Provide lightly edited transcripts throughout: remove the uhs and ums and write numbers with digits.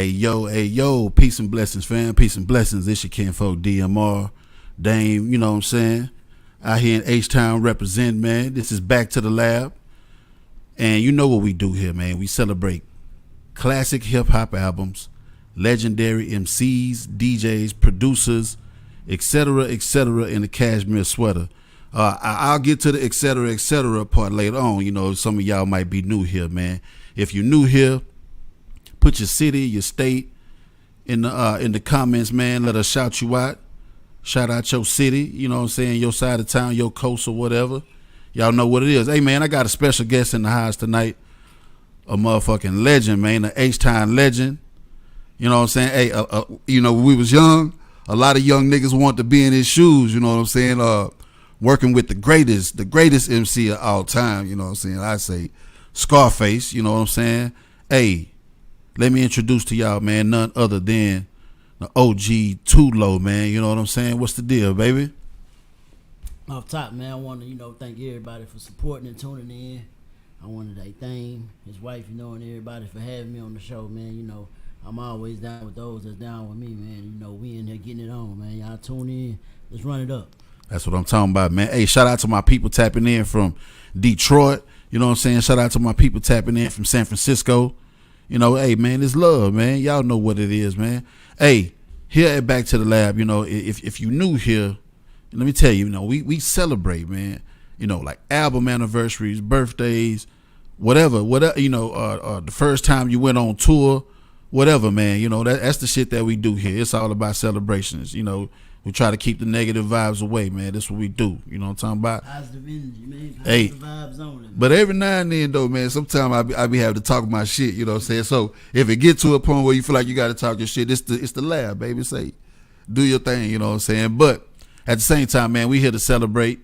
Hey yo, peace and blessings, fam. Peace and blessings. It's your kinfolk DMR, Dame, you know what I'm saying? Out here in H-Town represent, man. This is Back to the Lab. And you know what we do here, man. We celebrate classic hip-hop albums, legendary MCs, DJs, producers, etc., in the cashmere sweater. I'll get to the etc. part later on. You know, some of y'all might be new here, man. If you're new here, put your city, your state in the comments, man. Let us shout you out. Shout out your city, you know what I'm saying, your side of town, your coast or whatever. Y'all know what it is. Hey, man, I got a special guest in the house tonight. A motherfucking legend, man. An H-Town legend. You know what I'm saying? Hey, you know, when we was young, a lot of young niggas want to be in his shoes, you know what I'm saying? Working with the greatest MC of all time, you know what I'm saying? I say Scarface, you know what I'm saying? Hey, let me introduce to y'all, man, none other than the OG Tulo, man. You know what I'm saying? What's the deal, baby? Off top, man, I want to, thank everybody for supporting and tuning in. I wanted to thank his wife, and everybody for having me on the show, man. You know, I'm always down with those that's down with me, man. You know, we in here getting it on, man. Y'all tune in. Let's run it up. That's what I'm talking about, man. Hey, shout out to my people tapping in from Detroit. You know what I'm saying? Shout out to my people tapping in from San Francisco. You know, hey, man, it's love, man. Y'all know what it is, man. Hey, here at Back to the Lab, you know, if you new here, let me tell you, we celebrate, man. You know, like album anniversaries, birthdays, whatever, the first time you went on tour, whatever, man. You know, that's the shit that we do here. It's all about celebrations. You know, we try to keep the negative vibes away, man. That's what we do. You know what I'm talking about? Positive energy, man. Positive vibes only, man. But every now and then, though, man, sometimes I be having to talk my shit, you know what I'm saying? So if it get to a point where you feel like you got to talk your shit, it's the lab, baby. Say, do your thing, you know what I'm saying? But at the same time, man, we here to celebrate.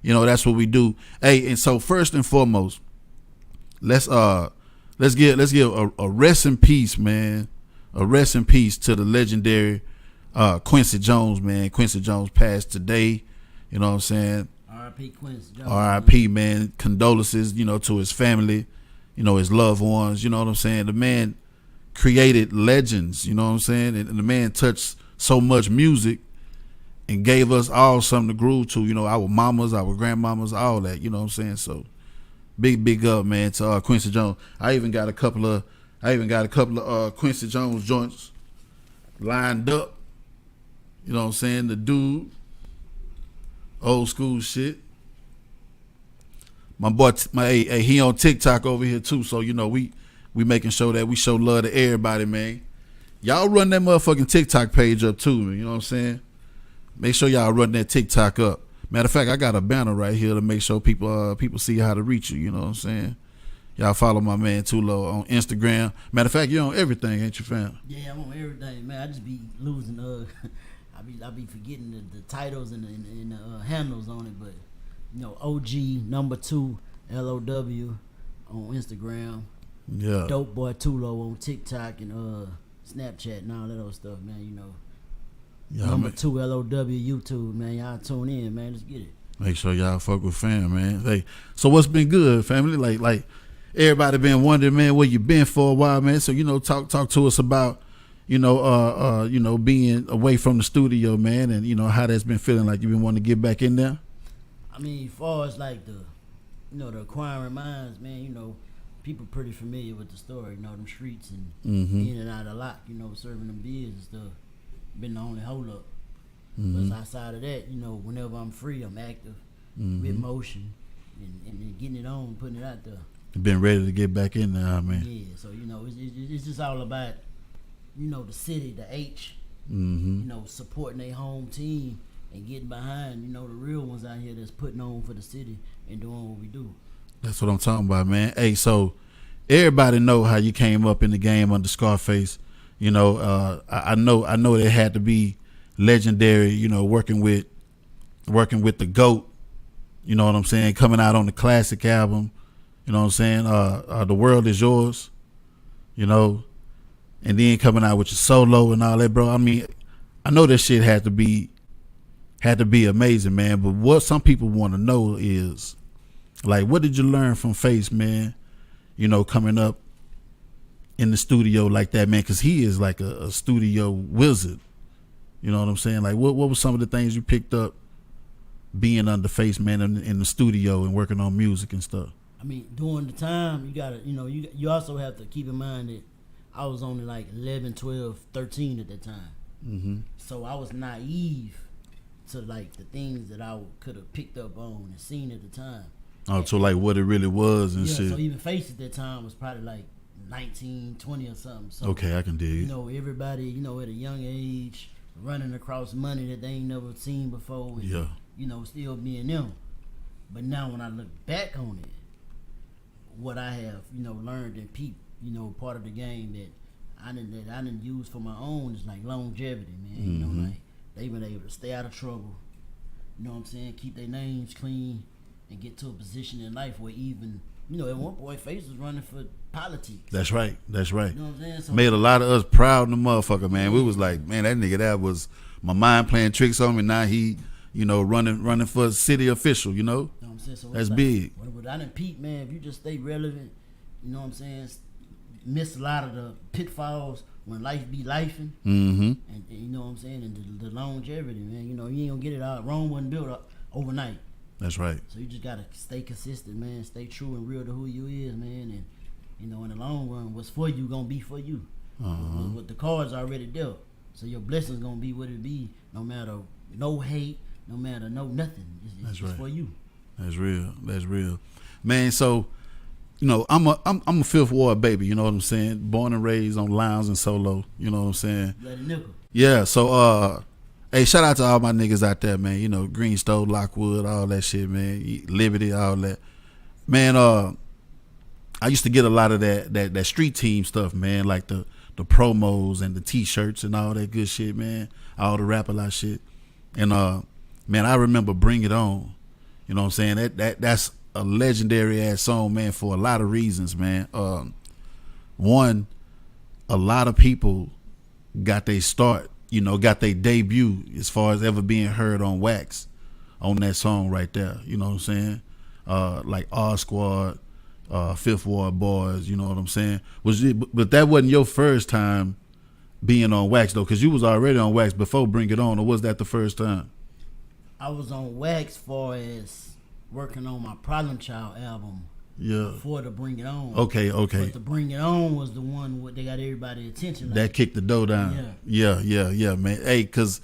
You know, that's what we do. Hey, and so first and foremost, let's give a rest in peace, man. A rest in peace to the legendary Quincy Jones, man. Quincy Jones passed today. You know what I'm saying? R.I.P. Quincy Jones. R.I.P. man. Condolences, to his family, his loved ones. You know what I'm saying? The man created legends. You know what I'm saying? And the man touched so much music and gave us all something to groove to. Our mamas, our grandmamas, all that. You know what I'm saying? So big up, man, to Quincy Jones. I even got a couple of Quincy Jones joints lined up. You know what I'm saying? The dude, old school shit. My boy, he on TikTok over here too. So we making sure that we show love to everybody, man. Y'all run that motherfucking TikTok page up too, man. You know what I'm saying? Make sure y'all run that TikTok up. Matter of fact, I got a banner right here to make sure people see how to reach you. You know what I'm saying? Y'all follow my man Tulo on Instagram. Matter of fact, you're on everything, ain't you, fam? Yeah, I'm on everything, man. I just be losing. I be forgetting the titles and the handles on it, but OG number 2 LOW on Instagram. Yeah. Dope Boy Tulo on TikTok and Snapchat and all that other stuff, man. Yeah, number 2 LOW YouTube, man. Y'all tune in, man. Let's get it. Make sure y'all fuck with fam, man. Hey, so what's been good, family? Like everybody been wondering, man, where you been for a while, man. So talk to us about being away from the studio, man, and how that's been feeling. Like you been wanting to get back in there. I mean, as far as like the acquiring minds, man. People pretty familiar with the story. Them streets and in and out a lot. Serving them beers and stuff. Been the only hold up. But outside of that, whenever I'm free, I'm active with motion and getting it on, putting it out there. Been ready to get back in there, man. Yeah, so it's just all about the city, the H, supporting their home team and getting behind the real ones out here that's putting on for the city and doing what we do. That's what I'm talking about, man. Hey, so everybody know how you came up in the game under Scarface. I know it had to be legendary, working with the GOAT, you know what I'm saying, coming out on the classic album, you know what I'm saying, The World Is Yours, and then coming out with your solo and all that, bro. I mean, I know this shit had to be amazing, man, but what some people want to know is, like, what did you learn from Face, man, coming up in the studio like that, man? Because he is like a studio wizard. You know what I'm saying? Like, what were some of the things you picked up being under Face, man, in the studio and working on music and stuff? I mean, during the time, you gotta, you also have to keep in mind that I was only like 11, 12, 13 at that time. Mm-hmm. So I was naive to like the things that I could have picked up on and seen at the time. Oh, so like what it really was and shit. So even Face at that time was probably like 19, 20 or something. So, okay, I can dig it. Everybody, at a young age, running across money that they ain't never seen before. And, still being them. But now when I look back on it, what I have, learned and peeped, part of the game that I didn't use for my own is like longevity, man. Mm-hmm. Like they've been able to stay out of trouble. You know what I'm saying? Keep their names clean and get to a position in life where even, at one point Face was running for politics. That's right. You know what I'm saying? So, made a lot of us proud in the motherfucker, man. We was like, man, that nigga that was my mind playing tricks on me. Now he, running for a city official, You know what I'm saying? So that's like, big. What I didn't peep, man, if you just stay relevant, you know what I'm saying? Miss a lot of the pitfalls when life be lifing. Mm-hmm. And you know what I'm saying? And the longevity, man. You ain't gonna get it out. Rome wasn't built up overnight. That's right. So you just gotta stay consistent, man. Stay true and real to who you is, man. And in the long run, what's for you gonna be for you. What the cards already dealt. So your blessings gonna be what it be, no matter no hate, no matter no nothing. It's right. for you. That's real, man. So, I'm a Fifth Ward baby. You know what I'm saying? Born and raised on Lounge and Solo. You know what I'm saying? Bloody nickel. Yeah. So, hey, shout out to all my niggas out there, man. Greenstone, Lockwood, all that shit, man. Liberty, all that, man. I used to get a lot of that street team stuff, man. Like the promos and the T-shirts and all that good shit, man. All the Rap-A-Lot shit. And man, I remember Bring It On. You know what I'm saying? That's a legendary ass song, man, for a lot of reasons, man. One, a lot of people got their start, got their debut as far as ever being heard on wax on that song right there. You know what I'm saying? Like R Squad, Fifth Ward Boys, you know what I'm saying? But that wasn't your first time being on wax though, because you was already on wax before Bring It On, or was that the first time? I was on wax far as working on my Problem Child album. Yeah. Before the Bring It On. Okay. But the Bring It On was the one they got everybody's attention. Like, that kicked the dough down. Yeah, man. Hey, cause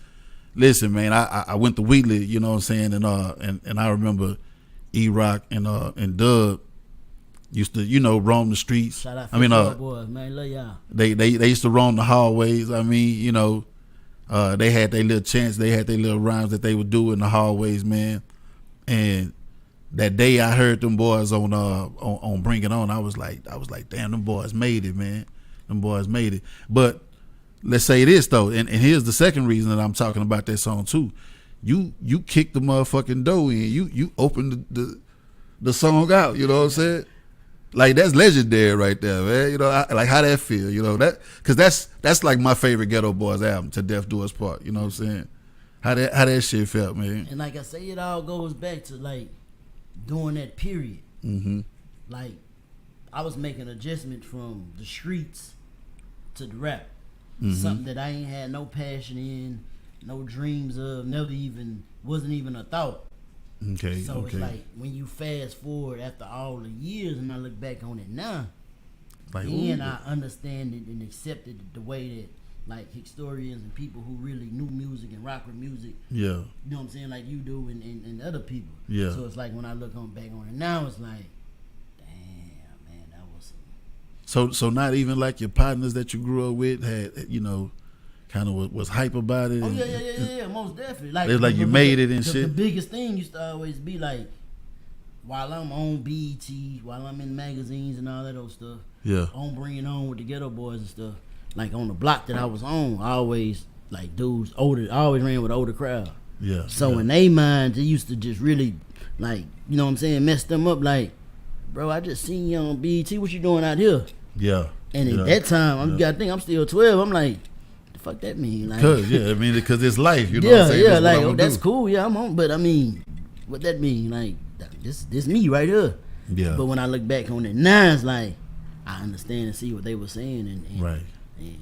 listen, man, I went to Wheatley, you know what I'm saying, and I remember E-Rock and Dub used to, roam the streets. Shout out boys, man, love y'all. They used to roam the hallways. I mean, they had their little chants, they had their little rhymes that they would do in the hallways, man. And that day I heard them boys on Bring It On, I was like, damn, them boys made it, man. Them boys made it. But let's say this though, and here's the second reason that I'm talking about that song too. You kicked the motherfucking dough in. You opened the song out. You know what I'm saying? Like that's legendary right there, man. Like how that feel. That because that's like my favorite Ghetto Boys album, To Death Do Us Part. You know what I'm saying? How that shit felt, man. And like I say, it all goes back to like during that period. Mm-hmm. Like I was making adjustment from the streets to the rap. Mm-hmm. Something that I ain't had no passion in, no dreams of, wasn't even a thought. Okay. So it's like when you fast forward after all the years and I look back on it now, like, then I understand it and accept it the way that like historians and people who really knew music and rock with music, yeah, you know what I'm saying, like you do and other people. Yeah. So it's like when I look back on it now, it's like, damn, man, that was. So not even like your partners that you grew up with had, kind of was hype about it. Oh yeah, most definitely. Like it's like you made it and shit. shit. The biggest thing used to always be like, while I'm on BET, while I'm in magazines and all that old stuff, yeah, on Bring It On with the Ghetto Boys and stuff. Like on the block that I was on, I always like dudes older. I always ran with an older crowd. Yeah. So in their minds, it used to just really, like, you know what I'm saying, mess them up. Like, bro, I just seen you on BET. What you doing out here? Yeah. And at that time, you gotta think I'm still 12. I'm like, the fuck that mean? Like, because it's life. You know what I'm saying? Yeah, like, that's cool. Yeah, I'm on. But I mean, what that mean? Like, this me right here. Yeah. But when I look back on it now, it's like, I understand and see what they were saying, and Right. and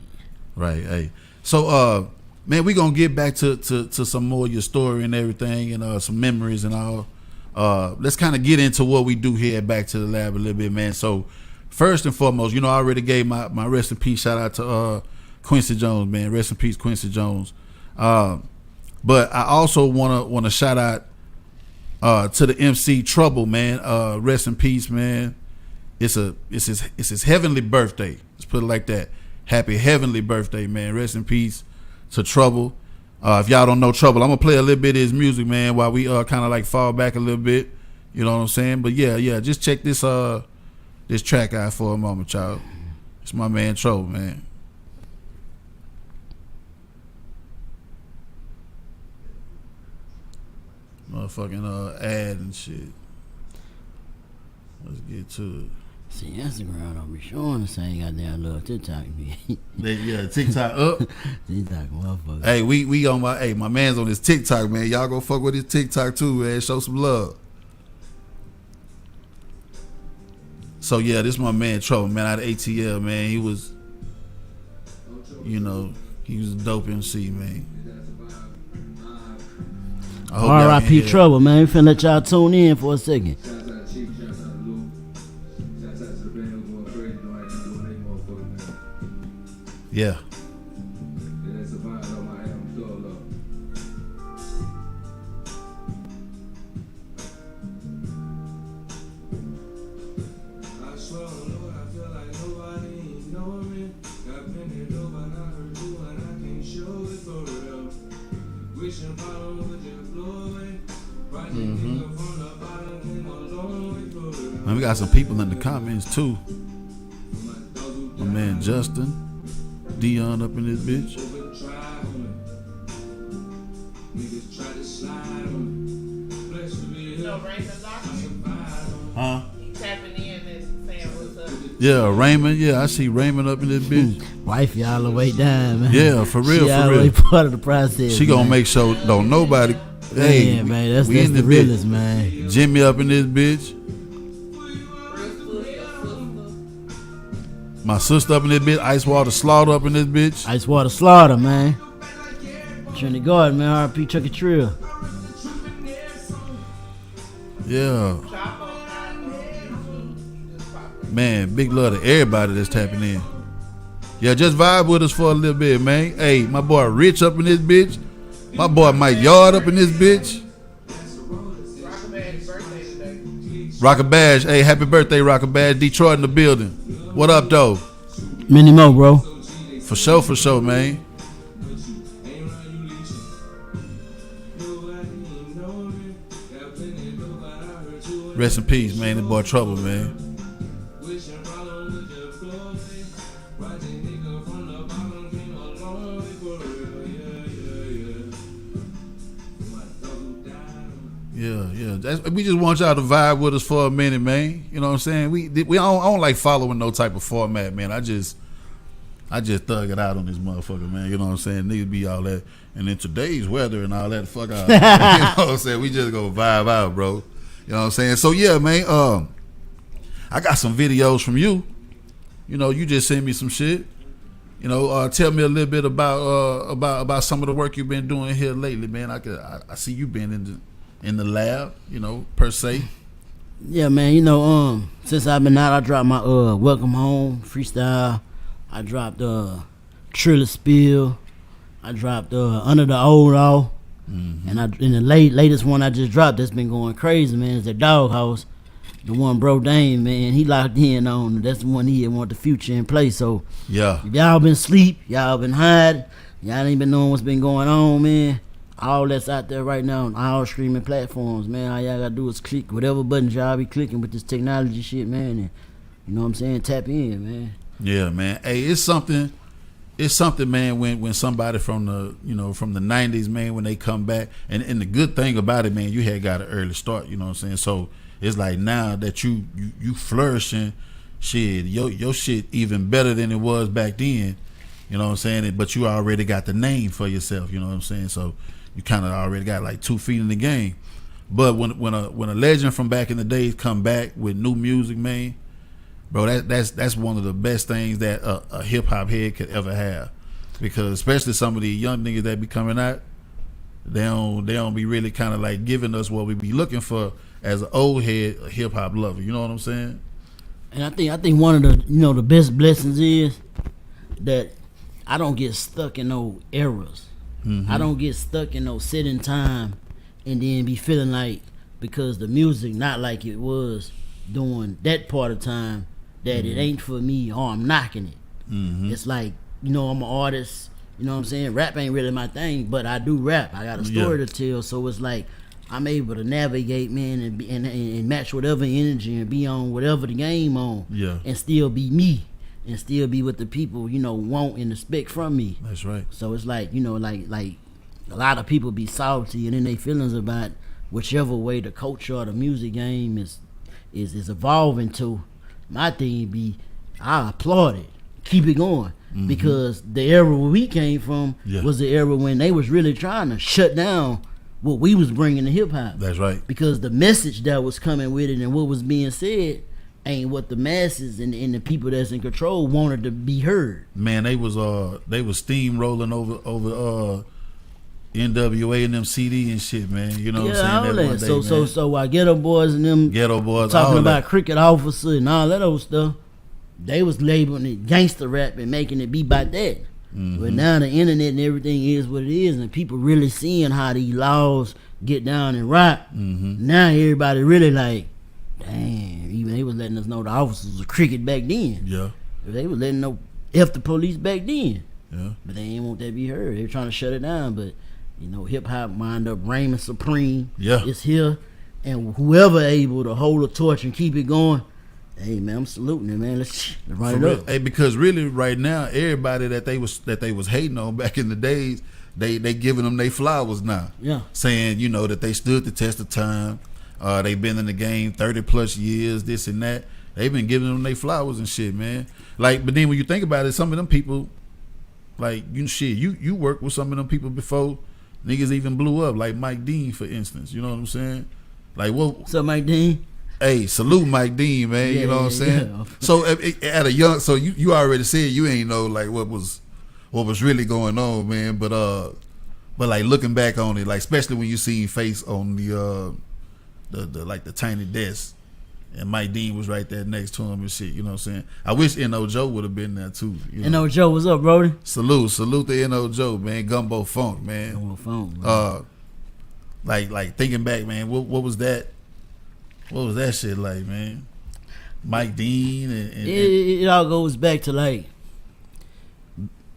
Right. Hey. So man, we gonna get back to some more of your story and everything, and some memories and all. Let's kind of get into what we do here at Back to the Lab a little bit, man. So first and foremost, I already gave my rest in peace shout out to Quincy Jones, man. Rest in peace, Quincy Jones. But I also wanna shout out to the MC Trouble, man. Rest in peace, man. It's his heavenly birthday. Let's put it like that. Happy heavenly birthday, man. Rest in peace to Trouble. If y'all don't know Trouble, I'm gonna play a little bit of his music, man, while we kind of like fall back a little bit. You know what I'm saying? But yeah, just check this track out for a moment, y'all. It's my man Trouble, man. Motherfucking ad and shit. Let's get to it. see, Instagram don't be showing the same goddamn little TikTok me. Yeah, TikTok up. TikTok, motherfucker. Hey, we on my man's on his TikTok, man. Y'all go fuck with his TikTok too, man. Show some love. So yeah, this my man Trouble, man, out of ATL, man. He was, he was a dope MC, man. R.I.P. Trouble, man. We finna let y'all tune in for a second. Yeah. Man, we got some people in the comments too. My man Justin, Dion up in this bitch. Huh? Tapping in and saying what's up. Yeah, Raymond. Yeah, I see Raymond up in this bitch. Wife, y'all the way down, man. Yeah, for real, she for already real. part of the process. She gonna man. make sure don't nobody. Hey, man, that's we in the this realest, bitch. man. Jimmy up in this bitch. My sister up in this bitch. Ice Water Slaughter up in this bitch. Ice Water Slaughter, man. Trinity Garden, man. R.P. Chucky Trill. Yeah. Man, big love to everybody that's tapping in. Yeah, just vibe with us for a little bit, man. Hey, my boy Rich up in this bitch. My boy Mike Yard up in this bitch. Rocker Badge. Hey, happy birthday, Rocker Badge. Detroit in the building. What up, though? Many more, bro. For sure, man. Rest in peace, man. The boy Trouble, man. Yeah. We just want y'all to vibe with us for a minute, man. You know what I'm saying? We don't like following no type of format, man. I just thug it out on this motherfucker, man. You know what I'm saying? Niggas be all that. And in today's weather and all that, fuck out. You know what I'm saying? We just go vibe out, bro. You know what I'm saying? So yeah, man. I got some videos from you. You know, you just sent me some shit. You know, tell me a little bit about some of the work you've been doing here lately, man. I see you been in the lab, you know, per se. Yeah, man. You know, since I've been out, I dropped my Welcome Home freestyle. I dropped Triller Spill. I dropped Under the Old Law. Mm-hmm. And in the latest one I just dropped that's been going crazy, man, is the Doghouse. The one Bro Dame, man, he locked in on. That's the one he want the future in place. So yeah, if y'all been asleep, y'all been hiding, y'all ain't been knowing what's been going on, man. All that's out there right now on all streaming platforms, man. All y'all gotta do is click whatever buttons y'all be clicking with this technology shit, man. And you know what I'm saying? Tap in, man. Yeah, man. Hey, it's something, man, when somebody from the 90s, man, when they come back, and the good thing about it, man, you had got an early start, you know what I'm saying? So it's like now that you flourishing, shit, your shit even better than it was back then, you know what I'm saying? But you already got the name for yourself, you know what I'm saying? So you kind of already got like 2 feet in the game. But when a legend from back in the days come back with new music, man, bro, that's one of the best things that a hip hop head could ever have, because especially some of the young niggas that be coming out, they don't be really kind of like giving us what we be looking for as an old head hip hop lover. You know what I'm saying? And I think one of the the best blessings is that I don't get stuck in no eras. Mm-hmm. I don't get stuck in no sitting time and then be feeling like because the music not like it was during that part of time that it ain't for me or I'm knocking it. Mm-hmm. It's like, I'm an artist, you know what I'm saying? Rap ain't really my thing, but I do rap. I got a story to tell, so it's like I'm able to navigate, man, and match whatever energy and be on whatever the game on, and still be me and still be what the people, want and expect from me. That's right. So it's like, like a lot of people be salty and in their feelings about whichever way the culture or the music game is evolving to. My thing be, I applaud it. Keep it going. Mm-hmm. Because the era where we came from was the era when they was really trying to shut down what we was bringing to hip hop. That's right. Because the message that was coming with it and what was being said ain't what the masses and the people that's in control wanted to be heard. Man, they was steamrolling over NWA and them CD and shit, man. You know what I'm saying? That one day, so while Ghetto Boys and them Ghetto Boys talking about Cricket Officer and all that old stuff, they was labeling it gangster rap and making it be about that. Mm-hmm. But now the internet and everything is what it is, and people really seeing how these laws get down and rock. Mm-hmm. Now everybody really like, damn, even they was letting us know the officers was cricket back then. Yeah. They was letting know F the police back then. Yeah. But they ain't want that to be heard. They were trying to shut it down, but hip hop wind up reigning supreme. Yeah. It's here. And whoever able to hold a torch and keep it going, hey man, I'm saluting it, man. Let's write it up. Hey, because really right now, everybody that they was hating on back in the days, they giving them their flowers now. Yeah. Saying, that they stood the test of time. They been in the game 30 plus years, this and that. They've been giving them their flowers and shit, man. Like, but then when you think about it, some of them people, like, you worked with some of them people before niggas even blew up, like Mike Dean, for instance. You know what I'm saying? Like, what's up, Mike Dean? Hey, salute Mike Dean, man. You know what I'm saying? Yeah. So at a young, so you already said you ain't know like what was really going on, man. But like looking back on it, like especially when you see Face on the like the tiny desk, and Mike Dean was right there next to him and shit. You know what I'm saying? I wish N.O. Joe would have been there too. N.O. Joe, what's up, Brody? Salute to N.O. Joe, man. Gumbo Funk, man. Gumbo Funk. Man. Like thinking back, man. What was that? What was that shit like, man? Mike Dean and it all goes back to like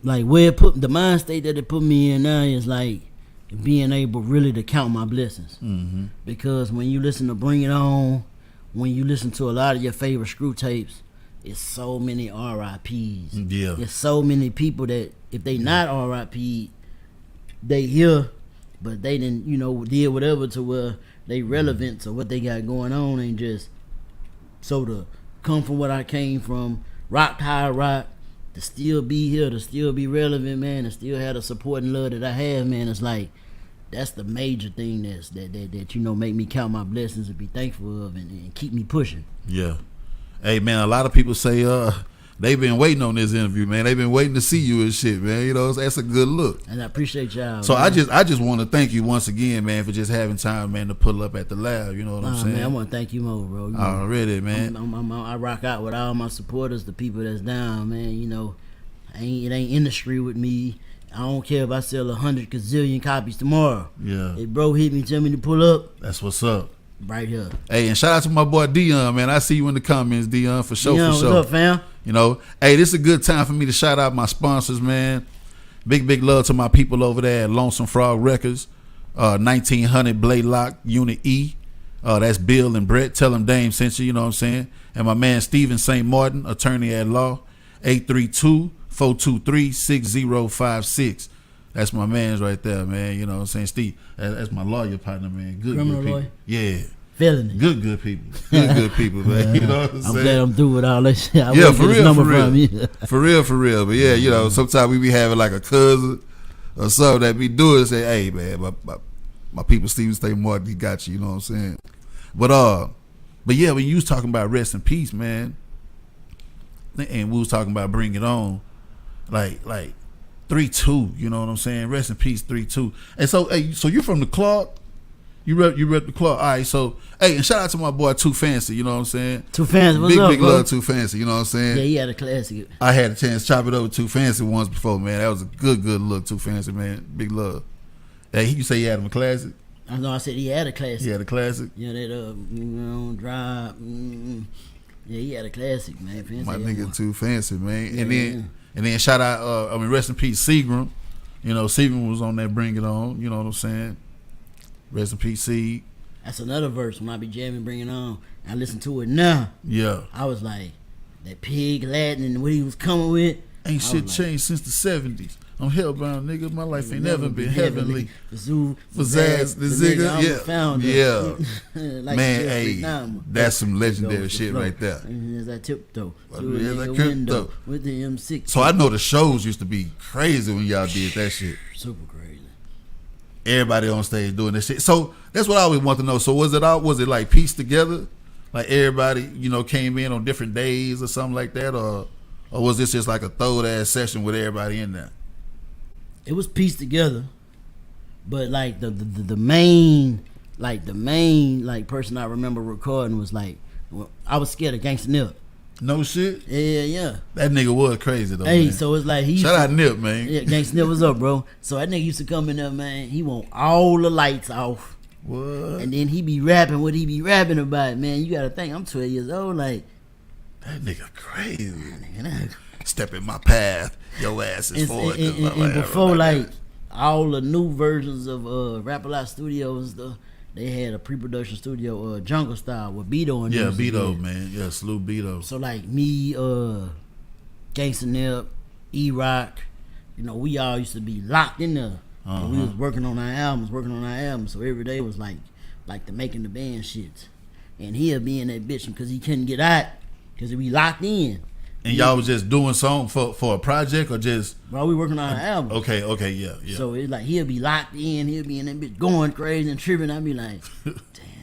where it put the mind state that it put me in now is like being able really to count my blessings. Mm-hmm. Because when you listen to Bring It On, when you listen to a lot of your favorite Screw tapes, it's so many RIPs. Yeah, there's so many people that if they not RIP, they here, but they didn't did whatever to where they relevant to what they got going on, and just so to come from what I came from, rock high rock, to still be here, to still be relevant, man, and still have the support and love that I have, man. It's like that's the major thing that make me count my blessings and be thankful of and keep me pushing. Yeah. Hey man, a lot of people say they've been waiting on this interview, man. They've been waiting to see you and shit, man. That's a good look. And I appreciate y'all. So man. I just want to thank you once again, man, for just having time, man, to pull up at the lab. You know what I'm saying? Man, I want to thank you more, bro. Already, man. I rock out with all my supporters, the people that's down, man. It ain't industry with me. I don't care if I sell 100 gazillion copies tomorrow. Yeah. If bro hit me, tell me to pull up. That's what's up. Right here. Hey, and shout out to my boy Dion, man. I see you in the comments, Dion, for sure. Dion, what's up, fam? Hey, this is a good time for me to shout out my sponsors, man. Big love to my people over there at Lonesome Frog Records, 1900 Blaylock, Unit E. That's Bill and Brett. Tell them Dame sent you know what I'm saying? And my man Stephen St. Martin, attorney at law, 832-423-6056. That's my man's right there, man. You know what I'm saying? Steve, that's my lawyer partner, man. Good criminal people. Lawyer? Yeah. Felony. Good people. Good people, man. You know what I'm saying? I'm glad I'm through with all that shit. Yeah, for real. For real. But yeah, sometimes we be having like a cousin or something that be doing say, hey, man, my people, Stephen St. Martin, he got you, you know what I'm saying? But yeah, when you was talking about rest in peace, man, and we was talking about Bring It On, like 3-2. You know what I'm saying? Rest in peace, 3-2. And so, hey, so you from the Clark? You rep the Clark. All right, so hey, and shout out to my boy Too Fancy. You know what I'm saying? Too Fancy, what's big up, big bro? love Too Fancy. You know what I'm saying? Yeah, he had a classic. I had a chance to chop it up with Too Fancy once before, man. That was a good look, Too Fancy, man. Big love. Hey, you say you had him a classic? I know. I said he had a classic. He had a classic. Yeah, that drive. Yeah, he had a classic, man. Fancy My had nigga one. Too Fancy, man. Yeah, And then shout out, rest in peace, Seagram. You know, Seagram was on that Bring It On. You know what I'm saying? Rest in peace, Seag. That's another verse when I be jamming, Bring It On. I listen to it now. Yeah. I was like, that pig Latin and what he was coming with. Ain't shit changed since the 70s. I'm hellbound, nigga. My life ain't never been heavenly. Zoo, Pizzazz, the Zigga, I'm yeah. the founder. Yeah. Like Man, Jeffrey hey, Dahmer. that's some legendary Goes the shit flow. right there. And as I tiptoe As through a I nigga crypto. window with the M6. So I know the shows used to be crazy when y'all did that shit. Super crazy. Everybody on stage doing this shit. So that's what I always want to know. So was it like pieced together? Like everybody, you know, came in on different days or something like that? Or was this just like a throwed ass session with everybody in there? It was pieced together, but like the main person I remember recording was like, I was scared of Gangsta Nip. No shit? Yeah. That nigga was crazy though. Hey, man. so it's like he Shout out Nip, man. Yeah, Gangsta Nip was up, bro. So that nigga used to come in there, man. He want all the lights off. What? And then he be rapping what he be rapping about, man. You gotta think, I'm 12 years old, like, That nigga crazy. nigga, Step in my path. Your ass is forward. and before like all the new versions of Rap A Lot Studios and stuff, they had a pre-production studio, Jungle Style with Beto and Yeah, them. Beto, man. Yeah, salute Beto. So like me, Gangsta Nip, E-Rock, you know, we all used to be locked in there. And we was working on our albums, so every day was like the making the band shit. And he'll be in that bitch because he couldn't get out because we locked in. And y'all was just doing something for a project or just Bro, we working on our album. okay, yeah. So it's like he'll be locked in, he'll be in that bitch going crazy and tripping. I'll be like, damn,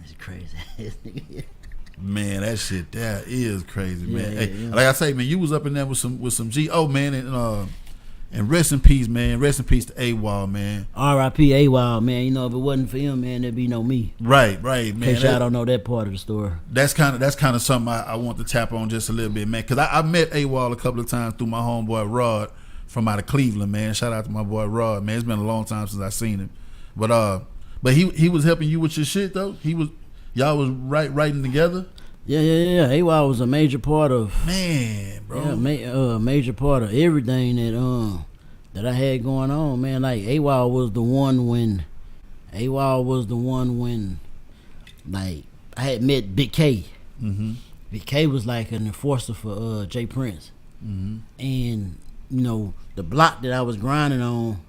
this is crazy ass nigga. Man, that shit that is crazy, man. Yeah, Hey, yeah. like I say, man, you was up in there with some G. Oh man, and rest in peace, man. Rest in peace to AWOL, man. R.I.P. AWOL, man. You know, if it wasn't for him, man, there'd be no me. Right, In man. case y'all don't know that part of the story. That's kind of something I want to tap on just a little bit, man. Because I met AWOL a couple of times through my homeboy Rod from out of Cleveland, man. Shout out to my boy Rod, man. It's been a long time since I seen him, but he was helping you with your shit though. Y'all was writing together. Yeah. AWOL was a major part of Man, bro. Yeah, major part of everything that I had going on, man. Like AWOL was the one when like I had met Big K. Mm-hmm. Big K was like an enforcer for Jay Prince. Mm-hmm. And you know, the block that I was grinding on,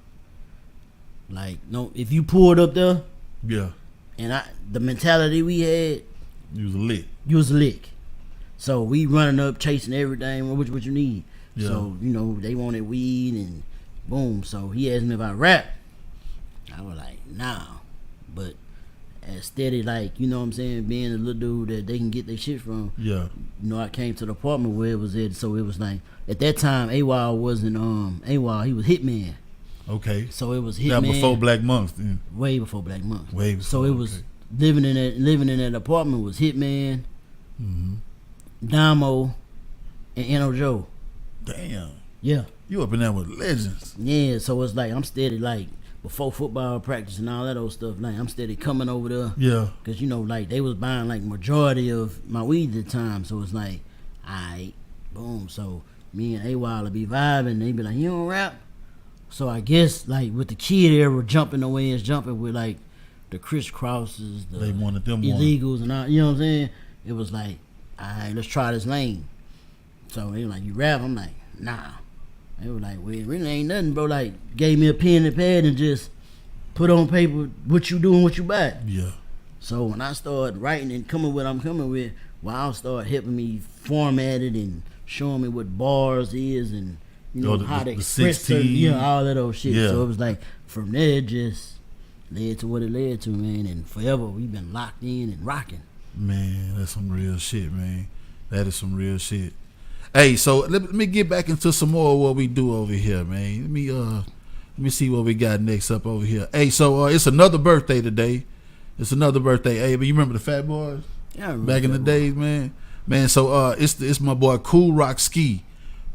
like, no, if you pulled up there Yeah. and the mentality we had, You was lit. you was a lick. So we running up chasing everything. What you need? Yeah. So you know they wanted weed and boom. So he asked me if I rap. I was like, nah. But as steady, like, you know what I'm saying, being a little dude that they can get their shit from. Yeah. You know, I came to the apartment where it was at. So it was like at that time, AWOL wasn't AWOL. He was Hitman. Okay. So it was That Hitman. before Black Monks. Then. Way before Black Month. Way So before, it was okay. living in that apartment was Hitman, Mm-hmm. Damo, and Eno Joe. Damn. Yeah. You up in there with legends. Yeah, so it's like I'm steady, like before football practice and all that old stuff. Like I'm steady coming over there, Yeah. cause you know, like they was buying like majority of my weed at the time. So it's like, alright, boom. So me and AWOL would be vibing. They be like, you don't rap. So I guess like with the kid era jumping the way it's jumping with like the crisscrosses, the They wanted them one. illegals and all. You know what I'm saying? It was like, alright, let's try this lane. So they were like, you rap? I'm like, nah. They were like, well, it really ain't nothing, bro. Like, gave me a pen and pad and just put on paper what you doing, what you buy. Yeah. So when I started writing and coming with what I'm coming with, Wild started helping me format it and showing me what bars is and you know the how to the express 16. certain, you know, all that old shit. Yeah. So it was like from there it just led to what it led to, man. And forever we've been locked in and rocking. Man, that's some real shit, man. That is some real shit. Hey, so let me get back into some more of what we do over here, man. Let me see what we got next up over here. Hey, so it's another birthday today. It's another birthday. Hey, but you remember the Fat Boys? Yeah, I remember back in the days, man. Man, so it's my boy Cool Rock Ski.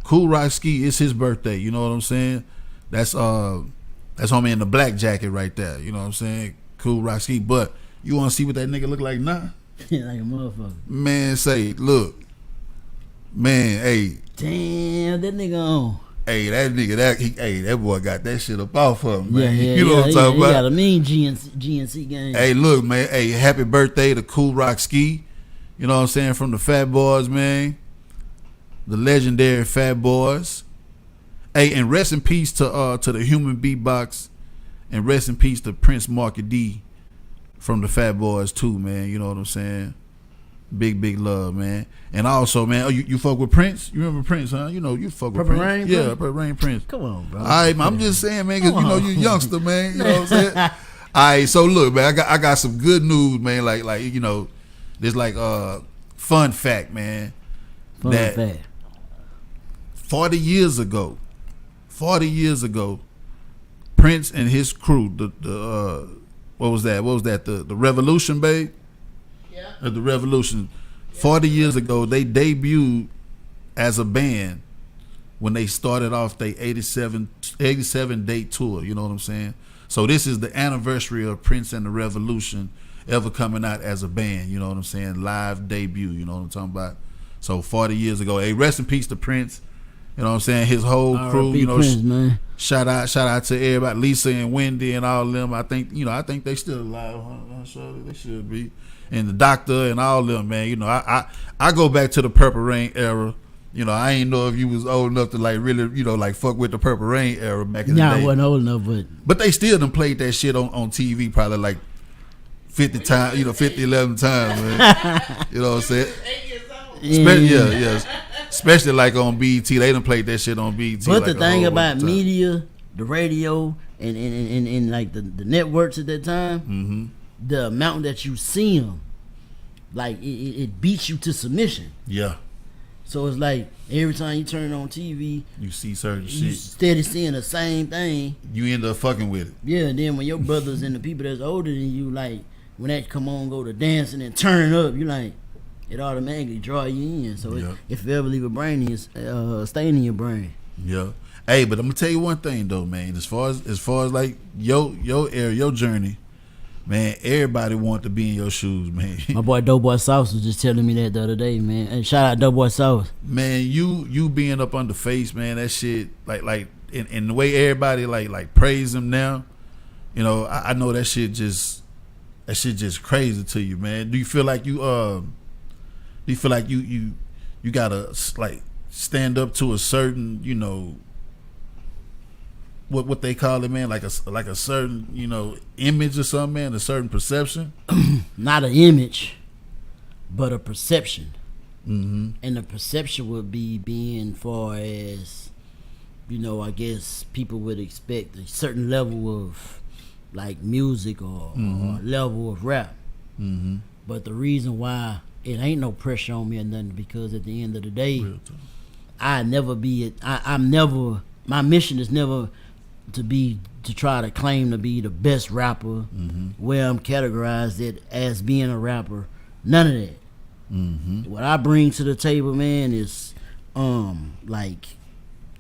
Cool Rock Ski, it's his birthday. You know what I'm saying? That's homie in the black jacket right there. You know what I'm saying? Cool Rock Ski. But you want to see what that nigga look like now? like a motherfucker. Man, look. Man, hey. Damn, that nigga on. Hey, that nigga, that boy got that shit up off of him, man. Yeah, you know what I'm talking about? He got a mean GNC game. Hey, look, man. Hey, happy birthday to Cool Rock Ski. You know what I'm saying? From the Fat Boys, man. The legendary Fat Boys. Hey, and rest in peace to the Human Beatbox, and rest in peace to Prince Marky D from the Fat Boys too, man. You know what I'm saying? Big love, man. And also, man, you fuck with Prince? You remember Prince, huh? You know, you fuck with Purple Prince. Rain, yeah, bro? Purple Rain Prince. Come on, bro. All right, I'm just saying, man, because you know you youngster, man. You know what I'm saying? All right, so look, man, I got some good news, man. Like you know, there's like fun fact, man. Fun fact. 40 years ago, Prince and his crew, the what was that? The Revolution, babe? Yeah. The Revolution. 40 years ago, they debuted as a band when they started off their 87 date tour. You know what I'm saying? So this is the anniversary of Prince and the Revolution ever coming out as a band. You know what I'm saying? Live debut. You know what I'm talking about? So 40 years ago. Hey, rest in peace to Prince. You know what I'm saying? His whole crew. You know, Prince, man. shout out to everybody, Lisa and Wendy and all of them. I think they still alive. I'm sure they should be. And the Doctor and all of them, man. You know, I go back to the Purple Rain era. You know, I ain't know if you was old enough to like really, you know, like fuck with the Purple Rain era back in the day. I wasn't old enough, but they still done played that shit on TV probably like 50 times, 11 times, man. You know what I'm saying? 8 years old. Yeah. Especially like on BET. They done played that shit on BET. But like the thing about time. media, the radio, and like the networks at that time, the amount that you see them, like it beats you to submission. Yeah. So it's like every time you turn on TV, You see certain you shit. steady seeing the same thing. You end up fucking with it. Yeah, and then when your brothers and the people that's older than you, like when that come on, go to dancing and turn up, you like it automatically draw you in. So Yeah. if you ever leave a brain, it's staying in your brain. Yeah. Hey, but I'm gonna tell you one thing though, man. As far as like your era, your journey, man, everybody want to be in your shoes, man. My boy Doughboy Sauce was just telling me that the other day, man. And shout out Doughboy Sauce. Man, you being up under face, man, that shit like in the way everybody like praise him now, you know, I know that shit just crazy to you, man. Do you feel like you gotta like stand up to a certain, you know, what they call it, man, like a certain, you know, image or something, man, a certain perception? Not an image, but a perception. Mm-hmm. And the perception would be being far as, you know, I guess people would expect a certain level of like music or level of rap. Mm-hmm. But the reason why it ain't no pressure on me or nothing, because at the end of the day, my mission is never to try to claim to be the best rapper, where I'm categorized it as being a rapper. None of that. What I bring to the table, man, is like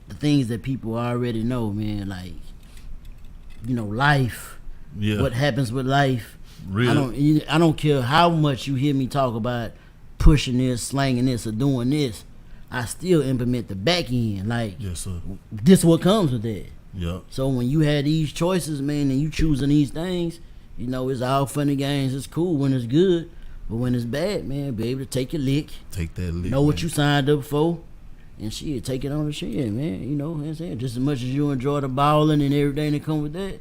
the things that people already know, man, like, you know, life. Yeah. What happens with life. Really? I don't care how much you hear me talk about pushing this, slanging this, or doing this. I still implement the back end. Like, Yes, sir. this what comes with that. Yep. So when you had these choices, man, and you choosing these things, you know, it's all funny games. It's cool when it's good, but when it's bad, man, be able to take your lick. Take that lick. Know what man. you signed up for, and shit, take it on the chin, man. You know what I'm saying? Just as much as you enjoy the balling and everything that come with that.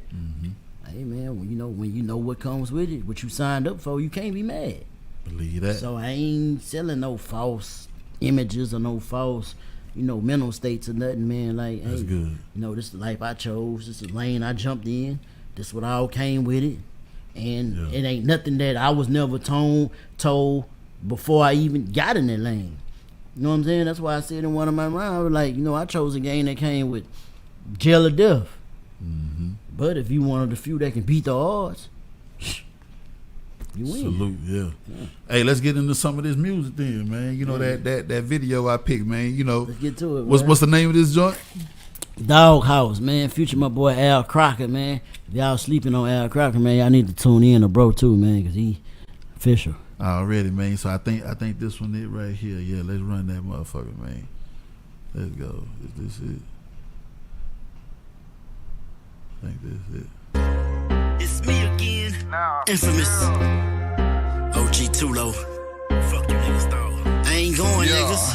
Hey, man, when you know what comes with it, what you signed up for, you can't be mad. Believe that. So I ain't selling no false images or no false, you know, mental states or nothing, man. Like, That's hey, good. you know, this is the life I chose. This is the lane I jumped in. This what all came with it. And it ain't nothing that I was never told before I even got in that lane. You know what I'm saying? That's why I said in one of my rhymes, I was like, you know, I chose a game that came with jail or death. Mm-hmm. But if you one of the few that can beat the odds, you win. Salute, yeah. Hey, let's get into some of this music then, man. You know that video I picked, man. You know, let's get to it. What's the name of this joint? Doghouse, man. Feature my boy Al Crocker, man. If y'all sleeping on Al Crocker, man, y'all need to tune in to bro too, man, cause he official. Already, man. So I think this one it right here. Yeah, let's run that motherfucker, man. Let's go. Is this it? I think this is it. It's me again, infamous OG Tulo. Fuck you niggas, dog. I ain't going, niggas.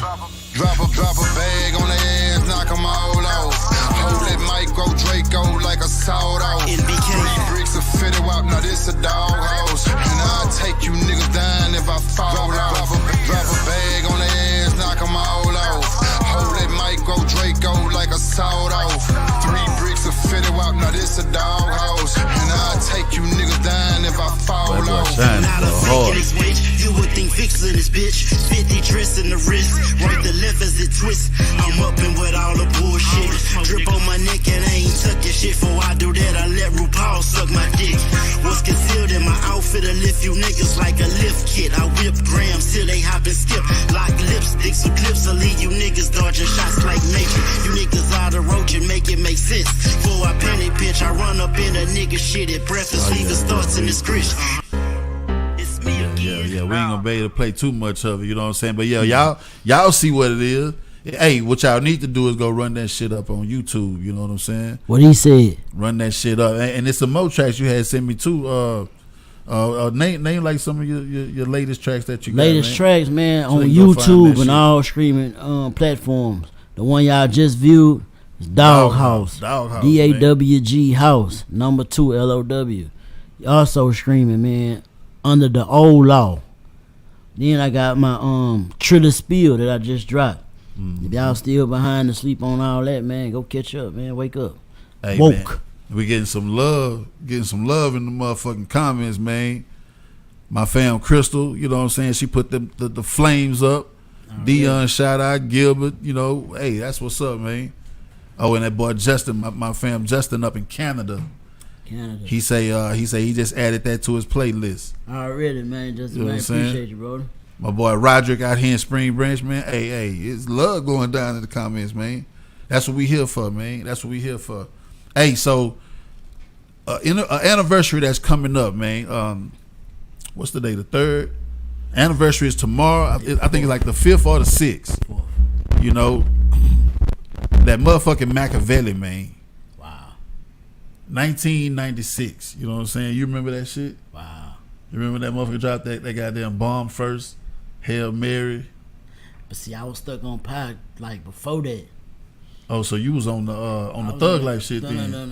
Drop a bag on the ass, knock 'em all off. Hold that micro Draco like a sawed off. NBK. 3 bricks of fitted wop, now this a doghouse. And I'll take you niggas down if I fall off. Drop a bag on the ass, knock 'em all off. Hold that micro Draco like a sawed off. 3 bricks of fitted wop, now this a doghouse. And I'll take you niggas down if I fall That boy off. shining Not a so freak hard. in this bitch. You would think fixin' this bitch. 50 dress in the wrist. Right to left as it twists. I'm up in with all the bullshit. Drip on my neck and I ain't tucking shit. Before I do that, I let RuPaul suck my dick. What's concealed in my outfit to lift you niggas like a lift kit. I whip grams till they hop and skip. Lock lipsticks with clips. I leave you niggas dodging shots like nature. You niggas out of roach and make it make sense. Before I panic pitch, I run up in a nigga shit at breakfast. Leave the starts in the script. It's me again. Yeah, we ain't gonna be able to play too much of it, you know what I'm saying? But yeah, y'all see what it is. Hey, what y'all need to do is go run that shit up on YouTube, you know what I'm saying? What he said. Run that shit up. And it's some more tracks you had sent me too. Name like some of your latest tracks that you got. Latest man. tracks, man, So on they can go find that YouTube shit. and all streaming platforms. The one y'all just viewed is Doghouse. Doghouse, DAWG House, number 2 LOW. Also streaming, man, under the old law. Then I got my Triller Spill that I just dropped. If y'all still behind to sleep on all that, man, go catch up, man. Wake up. Hey, Woke. man, we getting some love in the motherfucking comments, man. My fam Crystal, you know what I'm saying? She put the flames up. Dion shout out, Gilbert, you know, hey, that's what's up, man. Oh, and that boy Justin, my fam Justin up in Canada. He say he just added that to his playlist. Already, man. Just You know man, what I'm saying? appreciate you, brother. My boy Roderick out here in Spring Branch, man. Hey, it's love going down in the comments, man. That's what we here for, man. That's what we here for. Hey, so an anniversary that's coming up, man. What's the day? The 3rd. Anniversary is tomorrow. I think it's like the 5th or the 6th. You know, that motherfucking Machiavelli, man. Wow. 1996. You know what I'm saying? You remember that shit? Wow. You remember that motherfucker dropped that goddamn bomb first? Hail Mary. But see, I was stuck on Pac like before that. Oh, so you was on the Thug Life shit No. then? No.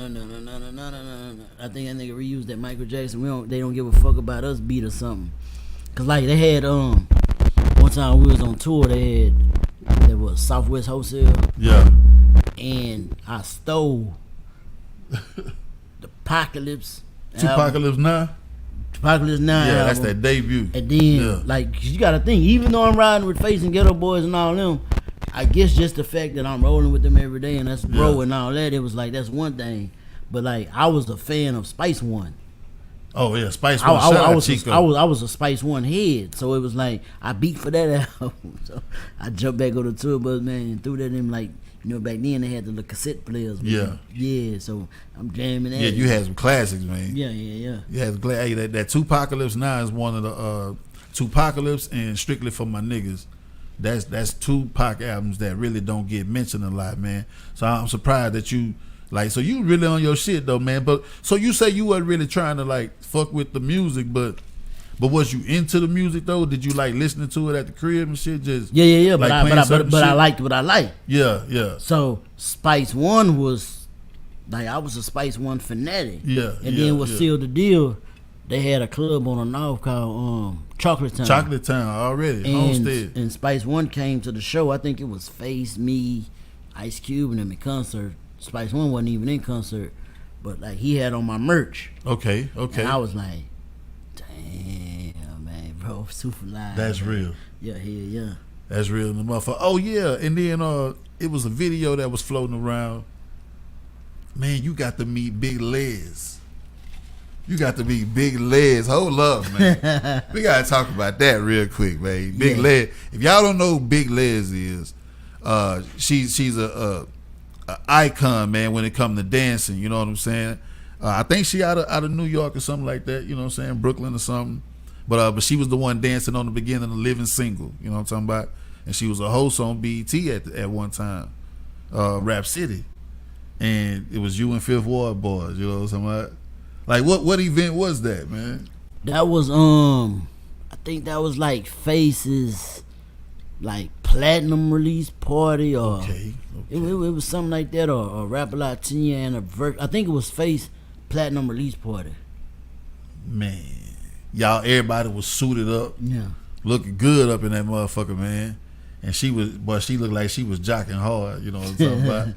I think that nigga reused that Michael Jackson. They don't give a fuck about us beat or something. Cause like they had one time we was on tour. They had there was Southwest Wholesale. Yeah. And I stole the Apocalypse. Apocalypse Now? Apocalypse Now. Yeah, that's album. that debut. And then, Yeah. like, you gotta think, even though I'm riding with Face and Ghetto Boys and all them, I guess just the fact that I'm rolling with them every day and that's bro Yeah. and all that, it was like, that's one thing. But, like, I was a fan of Spice One. Oh yeah, Spice I One. Shout out was Chico. I was a Spice One head, so it was like I beat for that album. So I jumped back on the tour bus, man, and threw that in like, you know, back then they had the little cassette players. Man. Yeah. So I'm jamming that. Yeah, you had some classics, man. Yeah. You had some hey, that Tupacalypse Now is one of the Tupacalypse and Strictly for My Niggas. That's Tupac albums that really don't get mentioned a lot, man. So I'm surprised that you like. So you really on your shit though, man. But so you say you weren't really trying to like fuck with the music, but was you into the music though? Did you like listening to it at the crib and shit? Just Yeah. like But playing I certain shit? liked what I liked. Yeah. So Spice One was like I was a Spice One fanatic. Yeah, And yeah, then what yeah. sealed the deal? They had a club on the north called Chocolate Town. Chocolate Town already. Homestead. And Spice One came to the show. I think it was Face, me, Ice Cube, and them in concert. Spice One wasn't even in concert, but like he had on my merch. Okay. And I was like, damn, man, bro, super live. That's man. real. Yeah. That's real in the motherfucker. Oh yeah, and then it was a video that was floating around. Man, you got to meet Big Les. You got to meet Big Les. Hold up, man. We gotta talk about that real quick, man. Big Les. If y'all don't know who Big Les is, she's a icon, man, when it comes to dancing. You know what I'm saying? I think she out of New York or something like that. You know what I'm saying? Brooklyn or something. But she was the one dancing on the beginning of Living Single. You know what I'm talking about? And she was a host on BET at one time, Rap City, and it was you and Fifth Ward Boys. You know what I'm talking about? Like what event was that, man? That was I think that was like Face's like platinum release party or it was something like that or Rap Latina anniversary. I think it was Face platinum release party. Man, y'all, everybody was suited up, looking good up in that motherfucker, man. And she looked like she was jocking hard. You know what I'm talking about?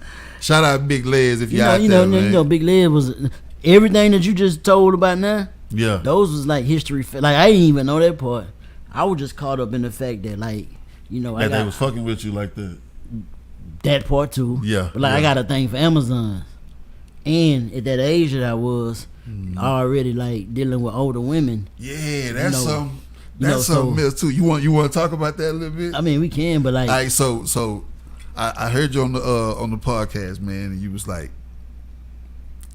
Shout out Big Les if y'all out there, man. You know, Big Les was everything that you just told about now. Yeah, those was like history. Like I didn't even know that part. I was just caught up in the fact that like that they was fucking with you like that. That part too. Yeah, but I got a thing for Amazon, and at that age that I was already like dealing with older women. Yeah, that's something. That's something else too. You want to talk about that a little bit? I mean, we can, but like, all right, so I heard you on the podcast, man, and you was like,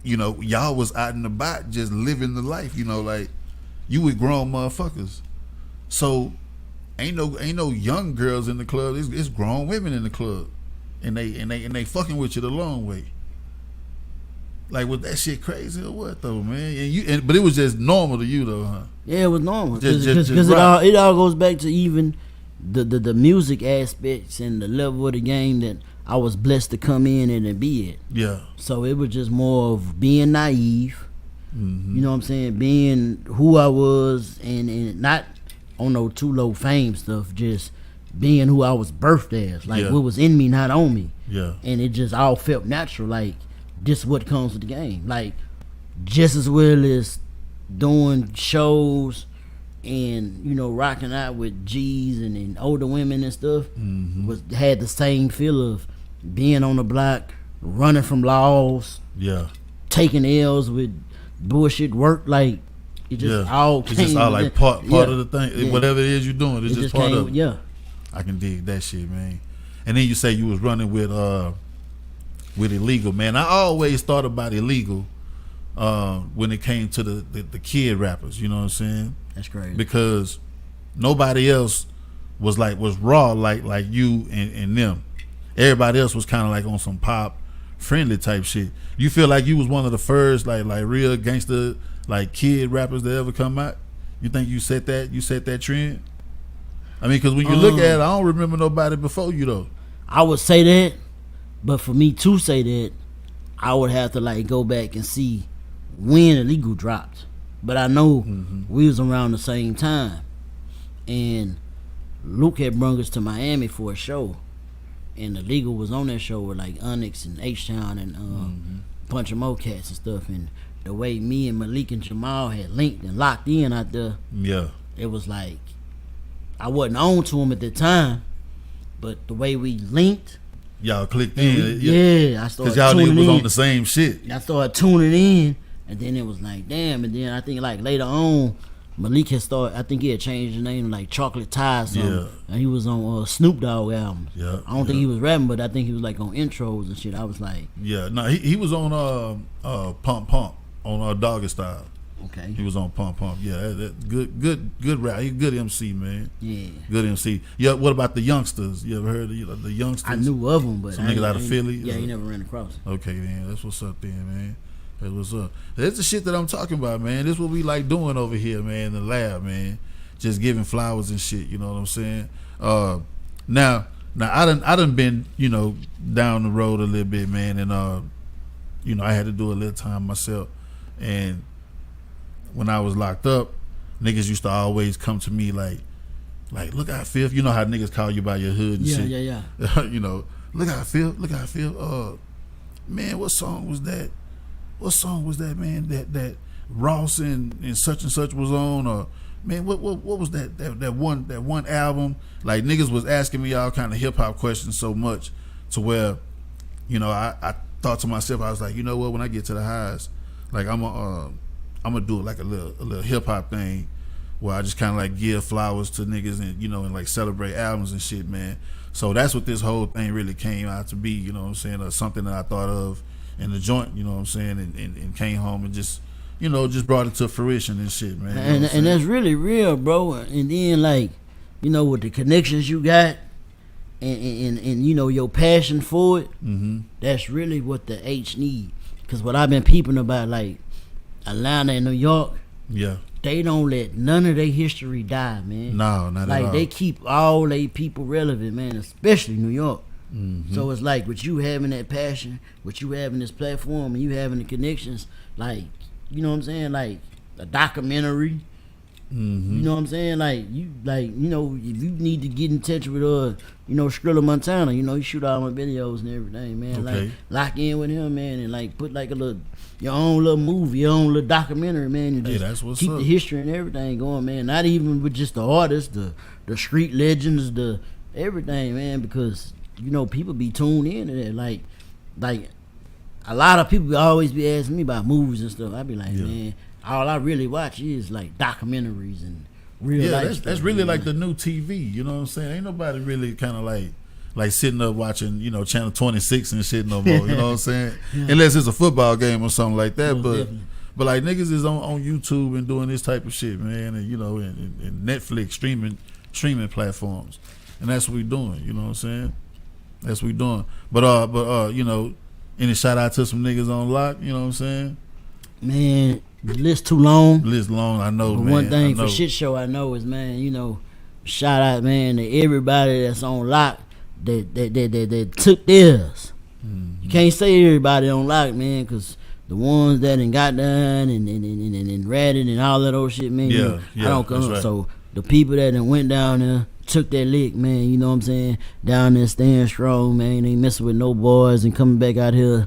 y'all was out and about just living the life, like you with grown motherfuckers. So ain't no young girls in the club. It's grown women in the club, and they fucking with you the long way. Like, was that shit crazy or what though, man? But it was just normal to you though, huh? Yeah, it was normal because it all goes back to even the music aspects and the level of the game that I was blessed to come in and be at. Yeah. So it was just more of being naive. You know what I'm saying? Being who I was and not on no too low fame stuff. Just being who I was birthed as, like what was in me, not on me. Yeah. And it just all felt natural, like. Just what comes with the game, like just as well as doing shows and rocking out with G's and older women and stuff. Had the same feel of being on the block, running from laws, taking L's with bullshit work. Like it just all it's just all like part of the thing. Yeah. Whatever it is you're doing, it's just part of it. Yeah, I can dig that shit, man. And then you say you was running with illegal, man. I always thought about illegal when it came to the kid rappers. You know what I'm saying? That's crazy because nobody else was raw like you and them. Everybody else was kind of like on some pop friendly type shit. You feel like you was one of the first like real gangster like kid rappers that ever come out? You think you set that trend? I mean, because when you look at it, I don't remember nobody before you though. I would say that. But for me to say that, I would have to like go back and see when Illegal dropped. But I know we was around the same time, and Luke had brung us to Miami for a show, and Illegal was on that show with like Onyx and H-Town and a bunch of more cats and stuff. And the way me and Malik and Jamal had linked and locked in out there, it was like I wasn't on to him at the time, but the way we linked. Y'all clicked in. Yeah, I started because y'all tuning niggas was in. on the same shit. I started tuning in, and then it was like, damn. And then I think like later on, Malik had started. I think he had changed his name to like Chocolate Tie or something. And he was on Snoop Dogg album. I don't think he was rapping, but I think he was like on intros and shit. I was like, no, he was on Pump Pump on Doggy Style. Okay. He was on Pump Pump. Yeah, that good rap. He's a good MC, man. Yeah. Good MC. Yeah. What about the youngsters? You ever heard of the youngsters? I knew of them, but some niggas out of Philly. Yeah, you never ran across. Okay, man. That's what's up, then, man. That's what's up. That's the shit that I'm talking about, man. This is what we like doing over here, man, in the lab, man. Just giving flowers and shit. You know what I'm saying? Now I done been down the road a little bit, man, and I had to do a little time myself, and when I was locked up, niggas used to always come to me like look out, Fifth. You know how niggas call you by your hood and shit. Yeah. Look out, Fifth. Look out, Fifth. Man, what song was that? What song was that, man? That Ross and such and such was on, or man, what was that one album? Like niggas was asking me all kind of hip hop questions so much to where, you know, I thought to myself, I was like, you know what, when I get to the highs, like I'm gonna do like a little hip hop thing where I just kind of like give flowers to niggas and, you know, and like celebrate albums and shit, man. So that's what this whole thing really came out to be, you know what I'm saying, or something that I thought of in the joint, you know what I'm saying, and came home and just, you know, just brought it to fruition and shit, man. You know And that's really real, bro. And then, like, you know, with the connections you got and you know, your passion for it, that's really what the H need. Because what I've been peeping about, like, Atlanta and New York, yeah, they don't let none of their history die, man. No, not at all. Like, they keep all they people relevant, man, especially New York. So it's like with you having that passion, with you having this platform, and you having the connections, like, you know what I'm saying, like a documentary. You know what I'm saying, like you know, if you need to get in touch with you know, Skrilla Montana, you know, he shoot all my videos and everything, man. Okay. Like lock in with him, man, and like put like your own little movie, your own little documentary, man, and just that's what's keep up. the history and everything going, man. Not even with just the artists, the street legends, the everything, man, because you know, people be tuned in to that. Like a lot of people always be asking me about movies and stuff. I be like, man, all I really watch is like documentaries and real life that's, stuff. that's really man. like the new TV, you know what I'm saying? Ain't nobody really kind of like sitting up watching, you know, channel 26 and shit no more, you know what I'm saying? Unless it's a football game or something like that. Most definitely. But like niggas is on YouTube and doing this type of shit, man, and you know, and Netflix streaming platforms, and that's what we doing, you know what I'm saying? That's what we doing. But you know, any shout out to some niggas on lock, you know what I'm saying? Man, the list too long. List long, I know, But man. one thing I know. for shit show I know is, man, you know, shout out, man, to everybody that's on lock that took theirs. You can't say everybody on lock, man, because the ones that done got done and ratted and all that old shit, man, you know, I don't come up. right. So the people that done went down there, took that lick, man, you know what I'm saying, down there staying strong, man, ain't messing with no boys and coming back out here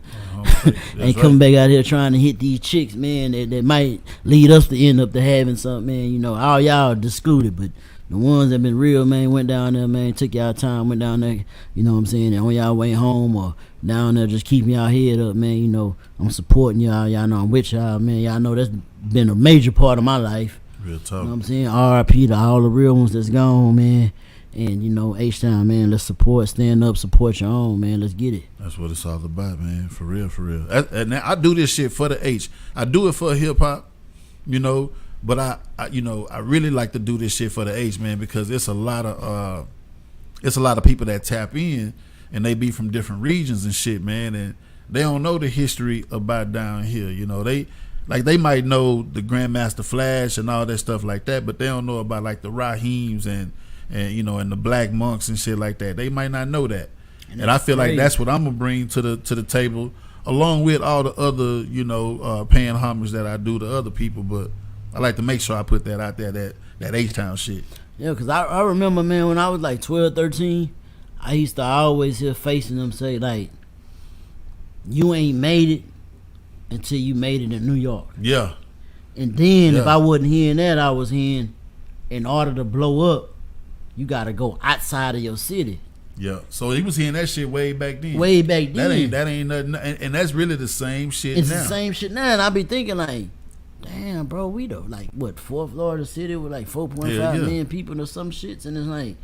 ain't coming back out here trying to hit these chicks, man, that might lead us to end up to having something, man, you know, all y'all excluded, but the ones that been real, man, went down there, man, took y'all time, went down there, you know what I'm saying, and on y'all way home or down there just keeping y'all head up, man, you know, I'm supporting y'all know I'm with y'all, man, y'all know that's been a major part of my life. Real talk. You know what I'm saying? R.I.P. to all the real ones that's gone, man. And, you know, H-Town, man, let's stand up, support your own, man. Let's get it. That's what it's all about, man. For real, for real. And I do this shit for the H. I do it for hip hop, you know, but I you know, I really like to do this shit for the H, man, because it's a lot of people that tap in and they be from different regions and shit, man, and they don't know the history about down here, you know. They might know the Grandmaster Flash and all that stuff like that, but they don't know about like the Raheems and you know, and the Black Monks and shit like that. They might not know that, and I feel like that's what I'm gonna bring to the table, along with all the other, you know, paying homage that I do to other people. But I like to make sure I put that out there, that H-Town shit. Yeah, because I remember, man, when I was like 12, 13, I used to always hear facing them say, like, you ain't made it until you made it in New York. Yeah. And then if I wasn't hearing that, I was hearing, in order to blow up, you got to go outside of your city. Yeah. So he was hearing that shit way back then. Way back then. That ain't nothing, and that's really the same shit It's now. the same shit now, and I be thinking like, damn, bro, we the like what, fourth Florida city with like 4.5 million people or some shits, and it's like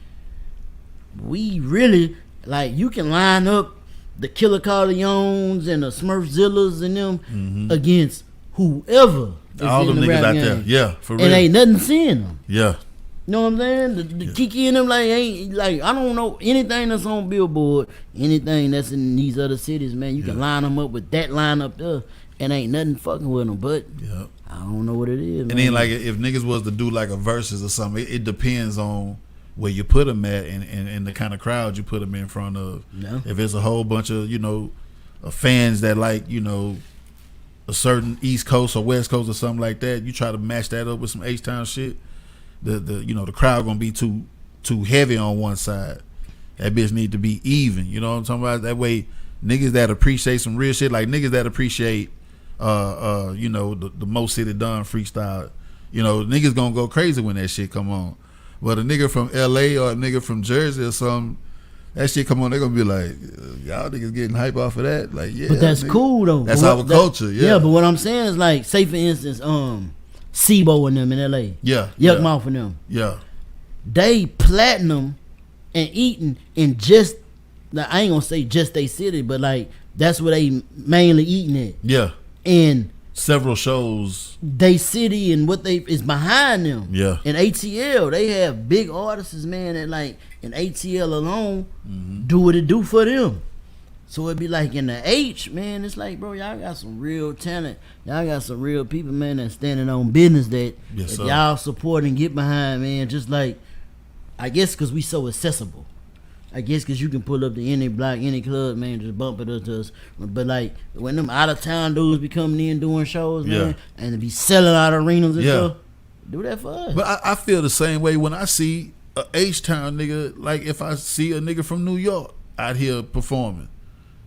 we really like you can line up the Killer Corleones and the Smurfzillas and them against whoever is all in them the niggas rap out game. there, yeah, for real. And ain't nothing seeing them. Yeah. You know what I'm saying? The Kiki and them like ain't like I don't know anything that's on Billboard, anything that's in these other cities, man. You can line them up with that lineup there, and ain't nothing fucking with them. But I don't know what it is. And then like if niggas was to do like a versus or something, it depends on where you put them at and the kind of crowd you put them in front of. Yeah. If it's a whole bunch of, you know, fans that like, you know, a certain East Coast or West Coast or something like that, you try to match that up with some H-Town shit, the you know, the crowd gonna be too heavy on one side. That bitch need to be even, you know what I'm talking about? That way niggas that appreciate some real shit, like niggas that appreciate you know, the Mo City Done freestyle, You know, niggas gonna go crazy when that shit come on. But a nigga from LA or a nigga from Jersey or something, that shit come on, they gonna be like, y'all niggas getting hype off of that. Like, yeah. But that's nigga. cool though. That's But our culture, yeah. Yeah, but what I'm saying is like, say for instance, Sibo and them in LA. Yeah. Yuck Mouth and them. Yeah. They platinum and eating in just, like, I ain't gonna say just they city, but like that's where they mainly eating at. Yeah. And Several shows. they city and what they is behind them. Yeah. In ATL, they have big artists, man, that like in ATL alone do what it do for them. So it'd be like in the H, man, it's like, bro, y'all got some real talent. Y'all got some real people, man, that's standing on business that Yes, if sir. y'all support and get behind, man, just like, I guess because we so accessible. I guess because you can pull up to any block, any club, man, just bump it up to us. But like when them out of town dudes be coming in doing shows, man, Yeah. and be selling out arenas and Yeah. stuff, do that for us. But I feel the same way when I see a H-Town nigga, like if I see a nigga from New York out here performing.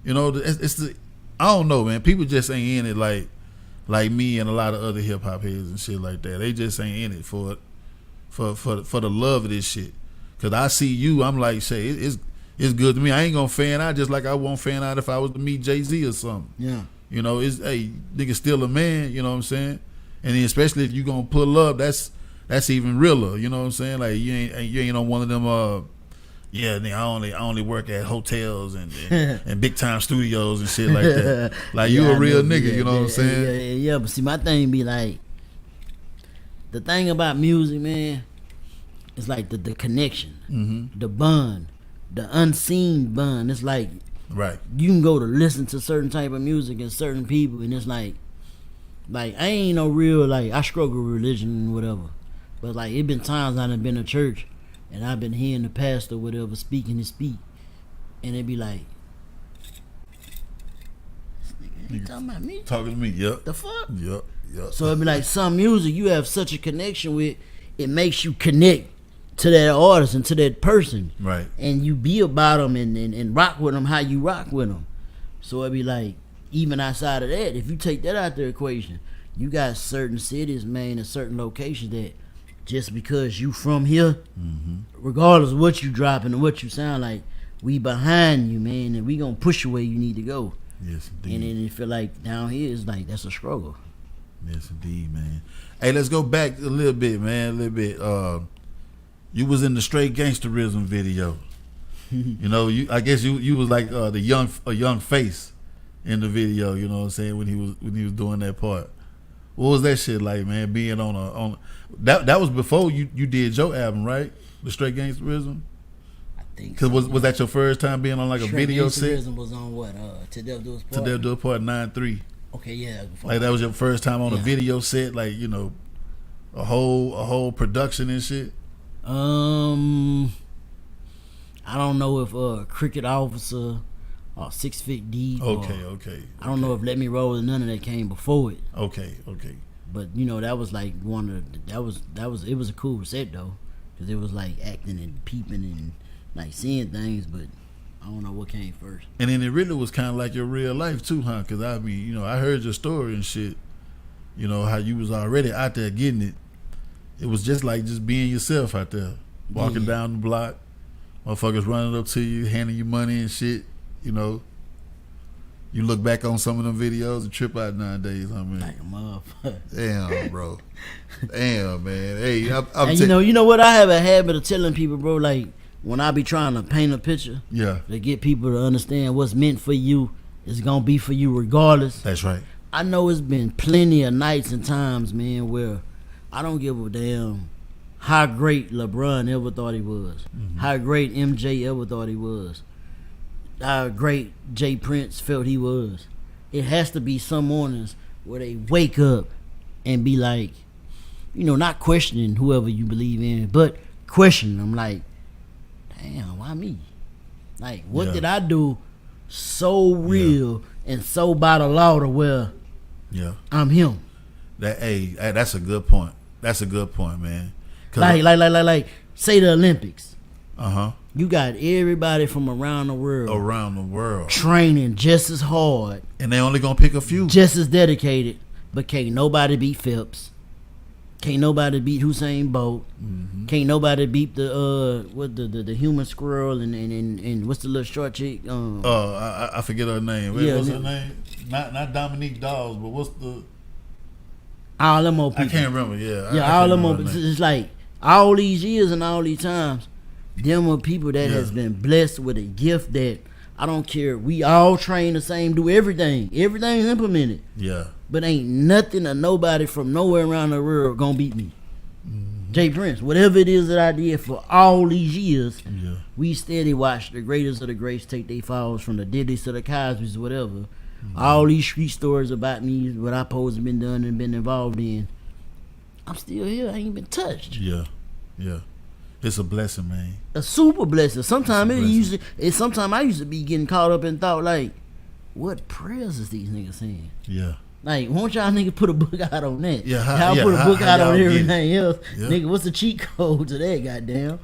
You know, it's the, I don't know, man. People just ain't in it like me and a lot of other hip hop heads and shit like that. They just ain't in it for the love of this shit. Cause I see you, I'm like, say it's good to me. I ain't gonna fan out just like I won't fan out if I was to meet Jay-Z or something. Yeah. You know, it's, hey, nigga still a man. You know what I'm saying? And then especially if you gonna pull up, that's even realer. You know what I'm saying? Like you ain't on one of them. Yeah, nigga, I only work at hotels and big time studios and shit like that. Like you a real nigga, you know what I'm saying? Yeah, but see, my thing be like, the thing about music, man, is like the connection, the bond, the unseen bond. It's like Right. you can go to listen to certain type of music and certain people, and it's like I ain't no real, like, I struggle with religion and whatever, but like it been times I done been to church and I've been hearing the pastor whatever speaking his speak, and it be like, this nigga ain't talking about me. Talking to me, yep. The fuck? Yep. So it'd be like some music you have such a connection with, it makes you connect to that artist and to that person. Right. And you be about them and rock with them how you rock with them. So it'd be like, even outside of that, if you take that out the equation, you got certain cities, man, and certain locations that just because you from here, regardless of what you dropping and what you sound like, we behind you, man, and we gonna push you where you need to go. Yes, indeed. And then it feel like down here is like, that's a struggle. Yes, indeed, man. Hey, let's go back a little bit, man. A little bit. You was in the Straight Gangsterism video. You know, I guess you was like a young face in the video. You know what I'm saying, when he was doing that part. What was that shit like, man? Being on that was before you did your album, right? The Straight Gangsterism. I think. Cause was that your first time being on like a video set? Gangsterism was on what? To Death Do Us Part. To Death Do Us Part 9-3. Okay, yeah. Before. Like that was your first time on a Yeah. video set, like, you know, a whole production and shit. I don't know if Cricket Officer or 6 Feet Deep. Okay. I don't know if Let Me Roll and none of that came before it. Okay. But you know, that was like one of the, it was a cool set though, because it was like acting and peeping and like seeing things, but I don't know what came first. And then it really was kind of like your real life too, huh? Because I mean, you know, I heard your story and shit. You know how you was already out there getting it. It was just like just being yourself out there, walking down the block, motherfuckers running up to you, handing you money and shit. You know, you look back on some of them videos and trip out nowadays. I mean, Like a motherfucker. damn, bro, damn, man. Hey, I'm And you know what? I have a habit of telling people, bro. Like when I be trying to paint a picture, yeah, to get people to understand what's meant for you is gonna be for you regardless. that's right. I know it's been plenty of nights and times, man, where I don't give a damn how great LeBron ever thought he was, how great MJ ever thought he was, how great Jay Prince felt he was. It has to be some mornings where they wake up and be like, you know, not questioning whoever you believe in, but questioning them like, damn, why me? Like, what did I do so real and so by the law to where I'm him? That's a good point. That's a good point, man. Like, say the Olympics. Uh-huh. You got everybody from around the world training just as hard, and they only gonna pick a few, just as dedicated, but can't nobody beat Phelps. Can't nobody beat Usain Bolt. Can't nobody beat the the human squirrel and what's the little short chick? I forget her name. Yeah, What's her name? Not Dominique Dawes, but what's the? All them old people. I can't remember. Yeah, Yeah, all them old. It's like all these years and all these times, them are people that has been blessed with a gift that I don't care. We all train the same, do everything. Everything's implemented. Yeah. But ain't nothing or nobody from nowhere around the world gonna beat me. Jay Prince, whatever it is that I did for all these years, we steady watch the greatest of the greats take their falls from the Didleys to the Cosbys, whatever. All these street stories about me, what I supposed to been done and been involved in. I'm still here. I ain't been touched. Yeah. It's a blessing, man. A super blessing. Sometimes sometimes I used to be getting caught up in thought like, what prayers is these niggas saying? Yeah. Like, won't y'all niggas put a book out on that? Yeah, y'all put a book out on everything else. Yeah. Nigga, what's the cheat code to that, goddamn?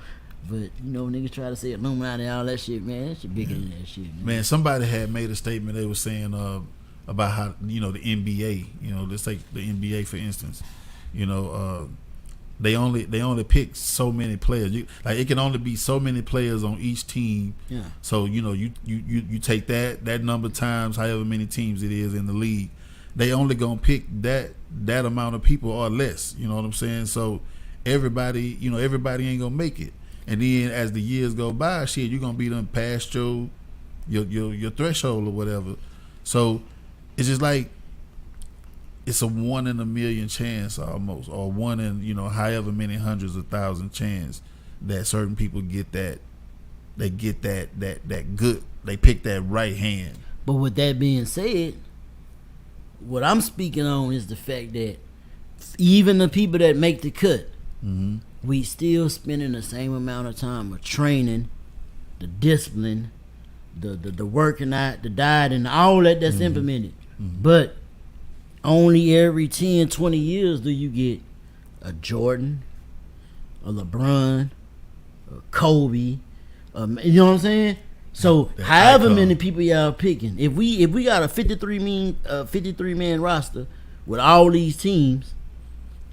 But, niggas try to say Illuminati and all that shit, man. That shit bigger than that shit, man. Man, somebody had made a statement. They were saying about how, the NBA, let's take the NBA, for instance. They only pick so many players. It can only be so many players on each team. Yeah. So, you take that number times however many teams it is in the league. They only gonna pick that amount of people or less. You know what I'm saying? So everybody ain't gonna make it. And then as the years go by, shit, you're gonna be done past your threshold or whatever. So it's just like it's a 1 in a million chance almost, or 1 in however many hundreds of thousands chance that certain people get that. They get that good. They pick that right hand. But with that being said, what I'm speaking on is the fact that even the people that make the cut, we still spending the same amount of time of training, the discipline, the working out, the diet, and all that's implemented. But only every 10, 20 years do you get a Jordan, a LeBron, a Kobe, you know what I'm saying? So however many people y'all picking, if we got a 53 man roster with all these teams,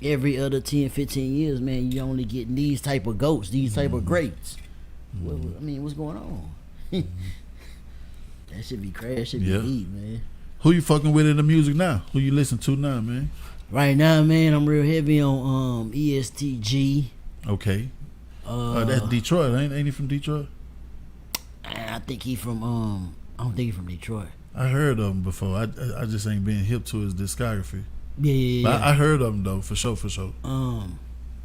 every other 10, 15 years, man, you only getting these type of goats, these type of greats. What's going on? That should be crazy. That should be deep, man. Who you fucking with in the music now? Who you listen to now, man? Right now, man, I'm real heavy on ESTG. Okay. That's Detroit, ain't he from Detroit? I think he from I don't think he from Detroit. I heard of him before. I just ain't been hip to his discography. Yeah. But I heard of him though, for sure.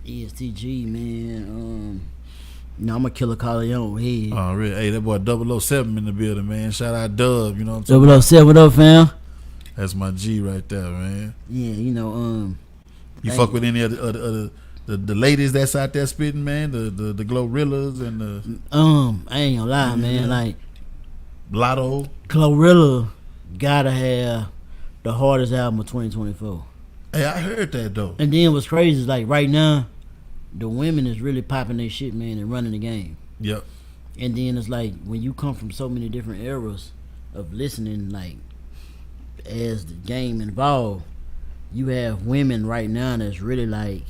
ESTG, man. I'm a Killer Corleone. Hey. Oh, really? Hey, that boy 007 in the building, man. Shout out Dub, you know what I'm talking 007, what up, fam? That's my G right there, man. Yeah, You fuck with any of the ladies that's out there spitting, man? The Glorrillas and the I ain't gonna lie, man. Like Lotto. Glorilla gotta have the hardest album of 2024. Hey, I heard that though. And then what's crazy is like right now, the women is really popping their shit, man, and running the game. Yep. And then it's like when you come from so many different eras of listening, like as the game involved, you have women right now that's really like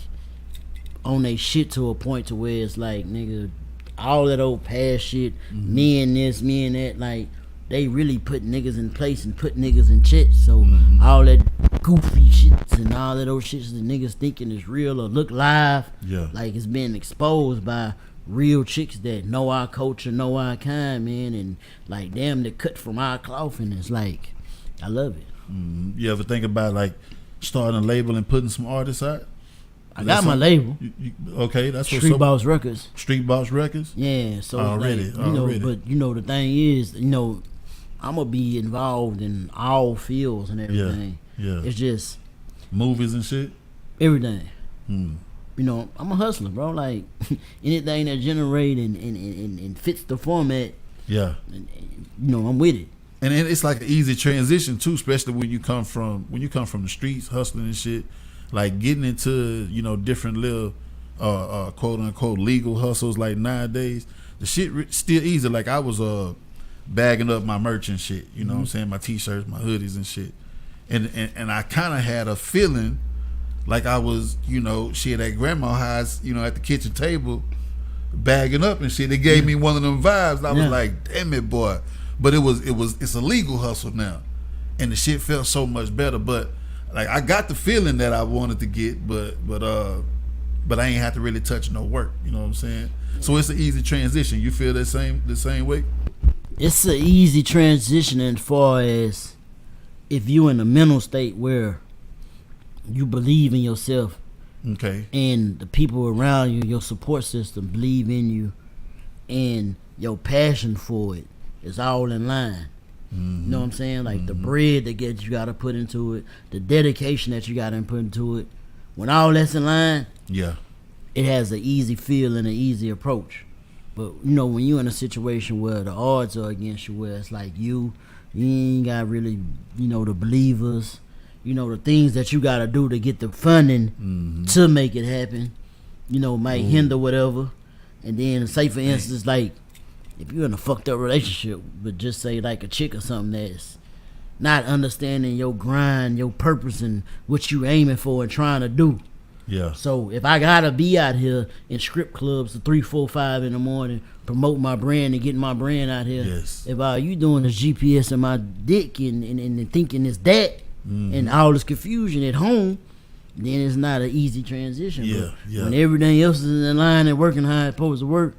on they shit to a point to where it's like, nigga, all that old past shit, me and this, me and that, like they really put niggas in place and put niggas in check. So all that goofy shits and all that old shits that niggas thinking is real or look live, like it's being exposed by real chicks that know our culture, know our kind, man, and like damn, they cut from our cloth, and it's like, I love it. You ever think about like starting a label and putting some artists out? I got my label. Okay, that's what's Street Boss Records. Street Boss Records. Yeah, so already. But the thing is, I'm gonna be involved in all fields and everything. Yeah. It's just movies and shit. Everything. I'm a hustler, bro. Like anything that generate and fits the format. Yeah. I'm with it. And it's like an easy transition too, especially when you come from the streets, hustling and shit. Like getting into different little quote unquote legal hustles. Like nowadays, the shit still easy. Like I was bagging up my merch and shit. You know what I'm saying? My t-shirts, my hoodies and shit. And I kind of had a feeling like I was, shit at grandma's house, at the kitchen table, bagging up and shit. It gave me one of them vibes. And I was like, damn it, boy. But it's a legal hustle now, and the shit felt so much better. But like I got the feeling that I wanted to get, but I ain't have to really touch no work. You know what I'm saying? So it's an easy transition. You feel the same way? It's an easy transition as far as if you in a mental state where you believe in yourself, okay, and the people around you, your support system, believe in you, and your passion for it is all in line. You know what I'm saying? Like the bread that you gotta put into it, the dedication that you gotta put into it. When all that's in line, it has an easy feel and an easy approach. But when you're in a situation where the odds are against you, where it's like you ain't got really, the believers, the things that you gotta do to get the funding to make it happen, might hinder whatever. And then say for instance, like if you're in a fucked up relationship, but just say like a chick or something that's not understanding your grind, your purpose, and what you aiming for and trying to do. Yeah. So if I gotta be out here in strip clubs at 3, 4, 5 in the morning, promote my brand and getting my brand out here. Yes. If all you doing is GPS in my dick and thinking it's that and all this confusion at home, then it's not an easy transition. Yeah. When everything else is in line and working how it's supposed to work,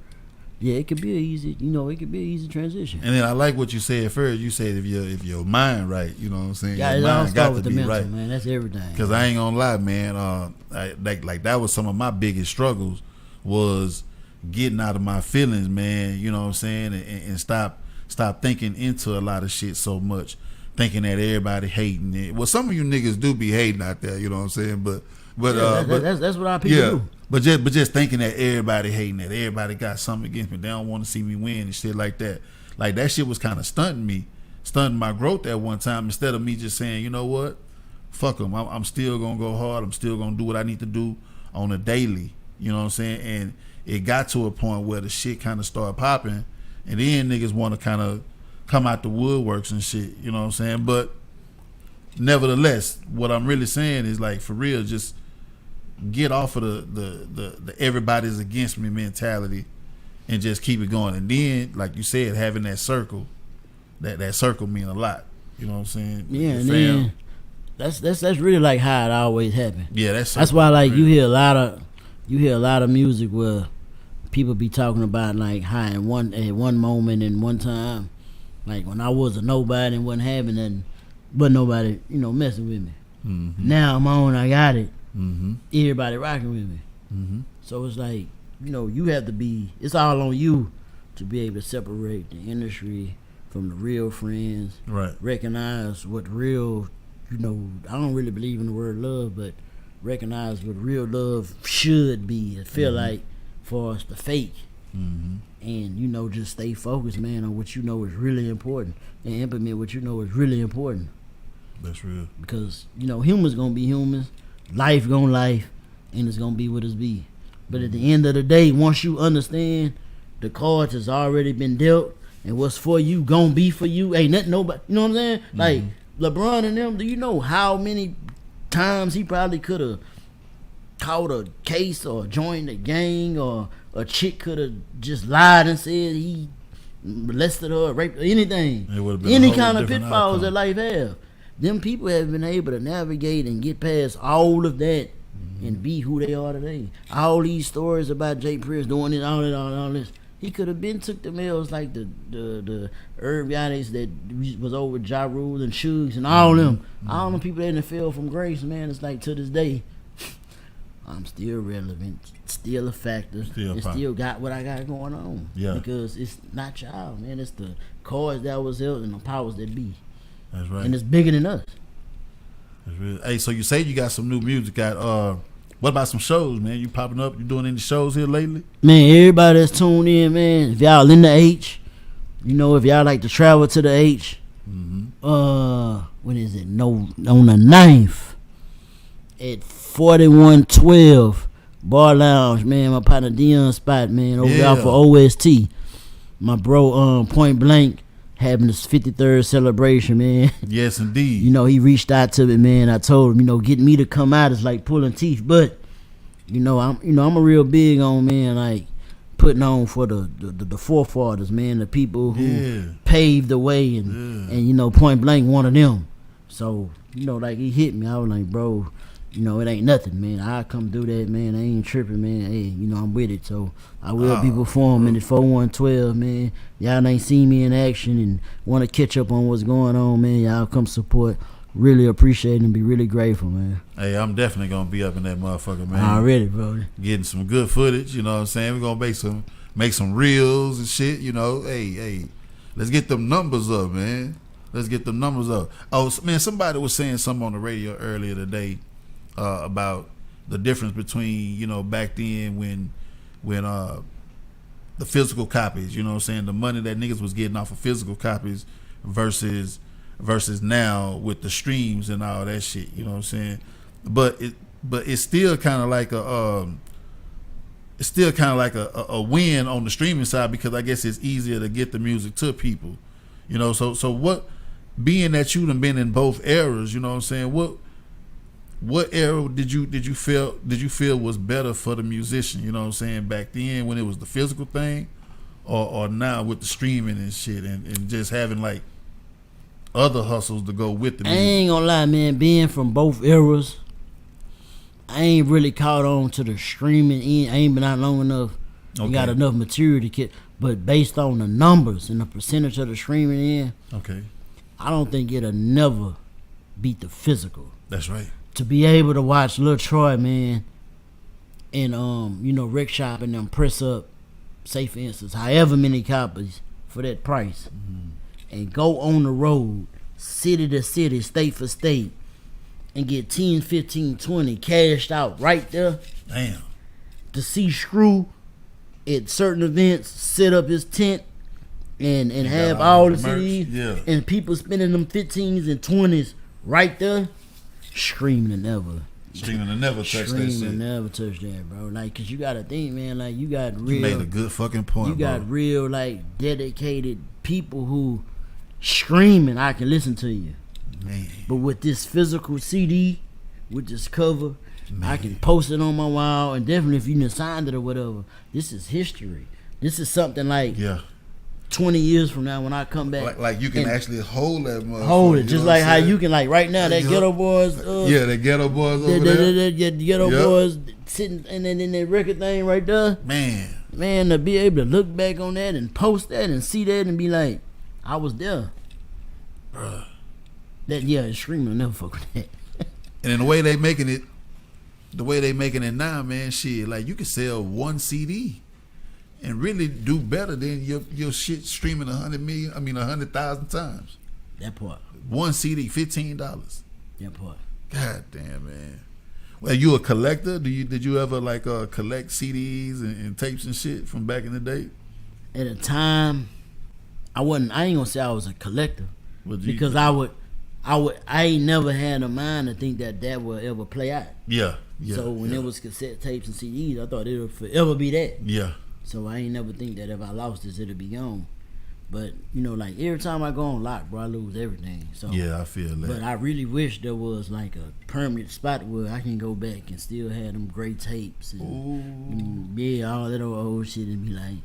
it could be an easy transition. And then I like what you said first. You said if your mind right, you know what I'm saying? Yeah, your it all mind start got with to the be mental, right. man. That's everything. Because I ain't gonna lie, man. Like that was some of my biggest struggles was getting out of my feelings, man. You know what I'm saying? And stop thinking into a lot of shit so much, thinking that everybody hating it. Well, some of you niggas do be hating out there. You know what I'm saying? But that's what our people do. But just thinking that everybody hating that, everybody got something against me, they don't want to see me win and shit like that. Like that shit was kind of stunting my growth at one time. Instead of me just saying, you know what, fuck them, I'm still gonna go hard. I'm still gonna do what I need to do on a daily. You know what I'm saying? And it got to a point where the shit kind of started popping, and then niggas want to kind of come out the woodworks and shit. You know what I'm saying? But nevertheless, what I'm really saying is like for real, just get off of the everybody's against me mentality and just keep it going. And then, like you said, having that circle mean a lot. You know what I'm saying? Yeah, and then that's really like how it always happened. Yeah, that's why like you hear a lot of music where people be talking about like how at one moment and one time, like when I was a nobody and wasn't having nothing, but nobody messing with me. Now I'm on, I got it. Everybody rocking with me. So it's like you have to be. It's all on you to be able to separate the industry from the real friends. Right. Recognize what real. I don't really believe in the word love, but recognize what real love should be. I feel like for us the fake. And just stay focused, man, on what is really important and implement what is really important. That's real. Because humans gonna be humans, life gonna life, and it's gonna be what it's be. But at the end of the day, once you understand the cards has already been dealt and what's for you gonna be for you, ain't nothing nobody. You know what I'm saying? Like LeBron and them. Do you know how many times he probably could have caught a case or joined a gang, or a chick could have just lied and said he molested her, raped her, anything, any kind of pitfalls that life have. Them people have been able to navigate and get past all of that and be who they are today. All these stories about Jay Prince doing it, all this. He could have been took the males like the Herb Yadies that was over Ja Rule and Shugs and all them. All them people that in the field from Grace, man, it's like to this day, I'm still relevant, still a factor, still got what I got going on. Yeah. Because it's not y'all, man. It's the cards that was held and the powers that be. That's right. And it's bigger than us. That's real. Hey, so you say you got some new music out. What about some shows, man? You popping up? You doing any shows here lately? Man, everybody that's tuned in, man, if y'all in the H, if y'all like to travel to the H, when is it? No, on the 9th at 4112 Bar Lounge, man. My partner Dion spot, man, over there for OST. My bro, Point Blank having this 53rd celebration, man. Yes, indeed. You know, he reached out to me, man. I told him, you know, getting me to come out is like pulling teeth, but I'm a real big on, man, like putting on for the forefathers, man, the people who paved the way, and you know, point blank, one of them. So, you know, like he hit me. I was like, bro, you know, it ain't nothing, man. I come do that, man. I ain't tripping, man. Hey, you know, I'm with it. So I will be performing at 4112, man. Y'all ain't seen me in action and want to catch up on what's going on, man. Y'all come support. Really appreciate it and be really grateful, man. Hey, I'm definitely gonna be up in that motherfucker, man. Already, bro. Getting some good footage, you know what I'm saying? We're gonna make some reels and shit, you know. Hey, let's get them numbers up, man. Let's get them numbers up. Oh, man, somebody was saying something on the radio earlier today about the difference between, you know, back then when the physical copies, you know what I'm saying, the money that niggas was getting off of physical copies versus now with the streams and all that shit, you know what I'm saying? But it's still kind of like a win on the streaming side, because I guess it's easier to get the music to people, you know. So what, being that you done been in both eras, you know what I'm saying, what era did you feel was better for the musician, you know what I'm saying, back then when it was the physical thing, or now with the streaming and shit, and just having like other hustles to go with the music? I ain't gonna lie, man, being from both eras, I ain't really caught on to the streaming end. I ain't been out long enough. Okay. You got enough material to get, but based on the numbers and the percentage of the streaming end, okay, I don't think it'll never beat the physical. That's right. To be able to watch Lil Troy, man, and you know, Rec Shop and them press up, say for instance, however many copies for that price, and go on the road, city to city, state for state, and get 10, 15, 20 cashed out right there. Damn. To see Screw at certain events set up his tent and have all the CDs, and people spending them 15s and 20s right there, screaming to never touch that shit. Screaming to never touch that, bro. Like, cause you gotta think, man, like you got real. You made a good fucking point, You got bro. real, like, dedicated people who screaming, I can listen to you. Man. But with this physical CD, with this cover, Man. I can post it on my wall, and definitely if you done signed it or whatever, this is history. This is something like 20 years from now when I come back. Like you can actually hold that motherfucker. Hold it, just like how you can, like right now, that Ghetto Boys. The Ghetto Boys over there. The Ghetto Boys sitting in that record thing right there. Man, to be able to look back on that and post that and see that and be like, I was there. Bruh. That, it's screaming, I'll never fuck with that. And in the way they making it now, man, shit, like you can sell one CD and really do better than your shit streaming 100,000 times. That part. One CD, $15. That part. God damn, man. Well, you a collector? Did you ever like collect CDs and tapes and shit from back in the day? At a time, I ain't gonna say I was a collector, because I ain't never had a mind to think that would ever play out. Yeah. So when it was cassette tapes and CDs, I thought it would forever be that. Yeah. So I ain't never think that if I lost this, it'd be gone. But, you know, like every time I go on lock, bro, I lose everything. So yeah, I feel that. But I really wish there was like a permanent spot where I can go back and still have them great tapes and all that old shit, and be like.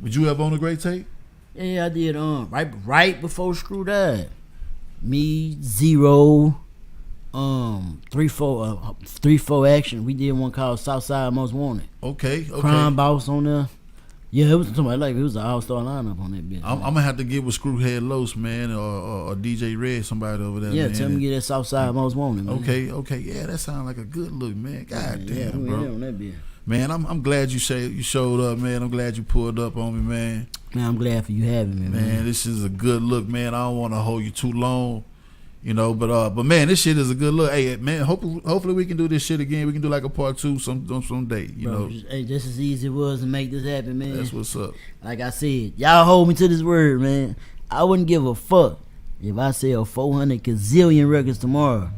Would you ever own a great tape? Yeah, I did. Right before Screw died. Me, Zero, 3-4 Action. We did one called Southside Most Wanted. Okay. Crime Boss on there. Yeah, it was somebody like it was an all-star lineup on that bitch. I'm gonna have to get with Screwhead Los, man, or DJ Red, somebody over there. Yeah, man. tell me to get that Southside Most Wanted, man. Okay. Yeah, that sounds like a good look, man. God damn, bro. On that bitch. Man, I'm glad you showed up, man. I'm glad you pulled up on me, man. Man, I'm glad for you having me, man. Man, this is a good look, man. I don't want to hold you too long, you know. But man, this shit is a good look. Hey, man, hopefully we can do this shit again. We can do like a part 2 someday, you know. Just as easy as it was to make this happen, man. That's what's up. Like I said, y'all hold me to this word, man. I wouldn't give a fuck if I sell 400 gazillion records tomorrow.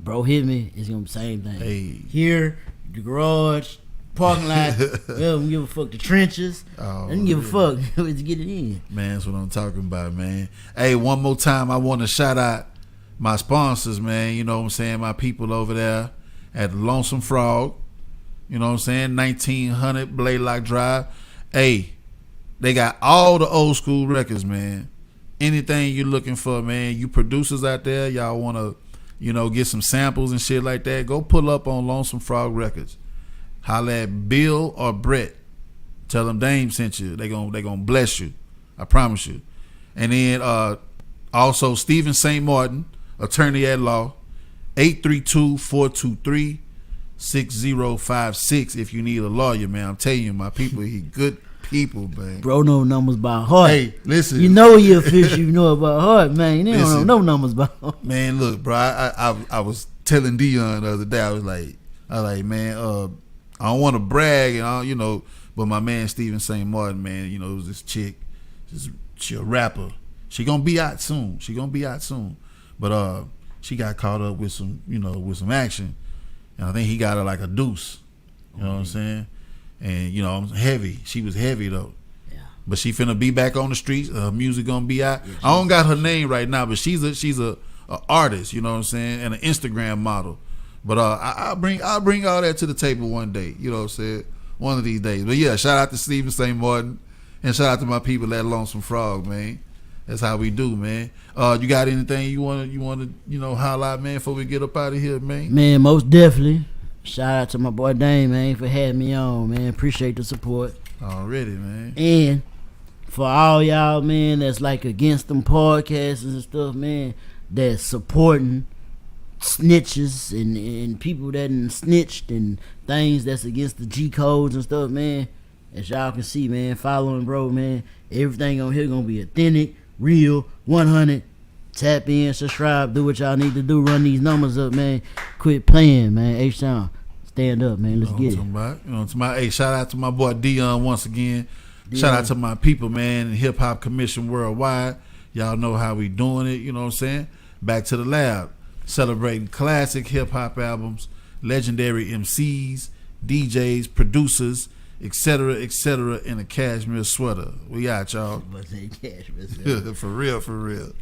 Bro, hit me. It's gonna be the same thing. Hey. Here, the garage, parking lot. We don't give a fuck the trenches. Oh, I don't give a fuck. Let's get it in. Man, that's what I'm talking about, man. Hey, one more time, I want to shout out my sponsors, man. You know what I'm saying? My people over there at the Lonesome Frog. You know what I'm saying? 1900 Blaylock Drive. Hey, they got all the old school records, man. Anything you're looking for, man. You producers out there, y'all want to, you know, get some samples and shit like that, go pull up on Lonesome Frog Records. Holla at Bill or Brett. Tell them Dame sent you. They gonna bless you. I promise you. And then also Stephen St. Martin, attorney at law, 832-423-6056 if you need a lawyer, man. I'm telling you, my people, he good people, man. Bro know numbers by heart. Hey, listen. You know he official, you know about heart, man. They don't know no numbers by heart. Man, look, bro, I was telling Dion the other day, I was like, man, I don't want to brag, and all, you know, but my man Stephen St. Martin, man, you know, it was this chick, she a rapper. She gonna be out soon. But she got caught up with some, you know, with some action, and I think he got her like a deuce. You know what I'm saying? And you know, heavy. She was heavy though. Yeah. But she finna be back on the streets. Music gonna be out. Yeah, I don't got her name right now, but she's a artist. You know what I'm saying? And an Instagram model. But I'll bring all that to the table one day. You know what I'm saying? One of these days. But yeah, shout out to Stephen St. Martin, and shout out to my people at Lonesome Frog, man. That's how we do, man. You got anything you wanna you know highlight, man, before we get up out of here, man? Man, most definitely. Shout out to my boy Dame, man, for having me on, man. Appreciate the support. Already, man. And for all y'all, man, that's like against them podcasts and stuff, man, that's supporting snitches and people that done snitched and things that's against the G codes and stuff, man. As y'all can see, man, following bro, man, everything on here gonna be authentic, real, 100. Tap in, subscribe, do what y'all need to do, run these numbers up, man. Quit playing, man. H-Town, stand up, man. Let's get it. Hey, shout out to my boy Dion once again. Dion. Shout out to my people, man, Hip Hop Commission Worldwide. Y'all know how we doing it, you know what I'm saying? Back to the lab, celebrating classic hip hop albums, legendary MCs, DJs, producers, etc., in a cashmere sweater. We out, y'all. Cashmere sweater. For real.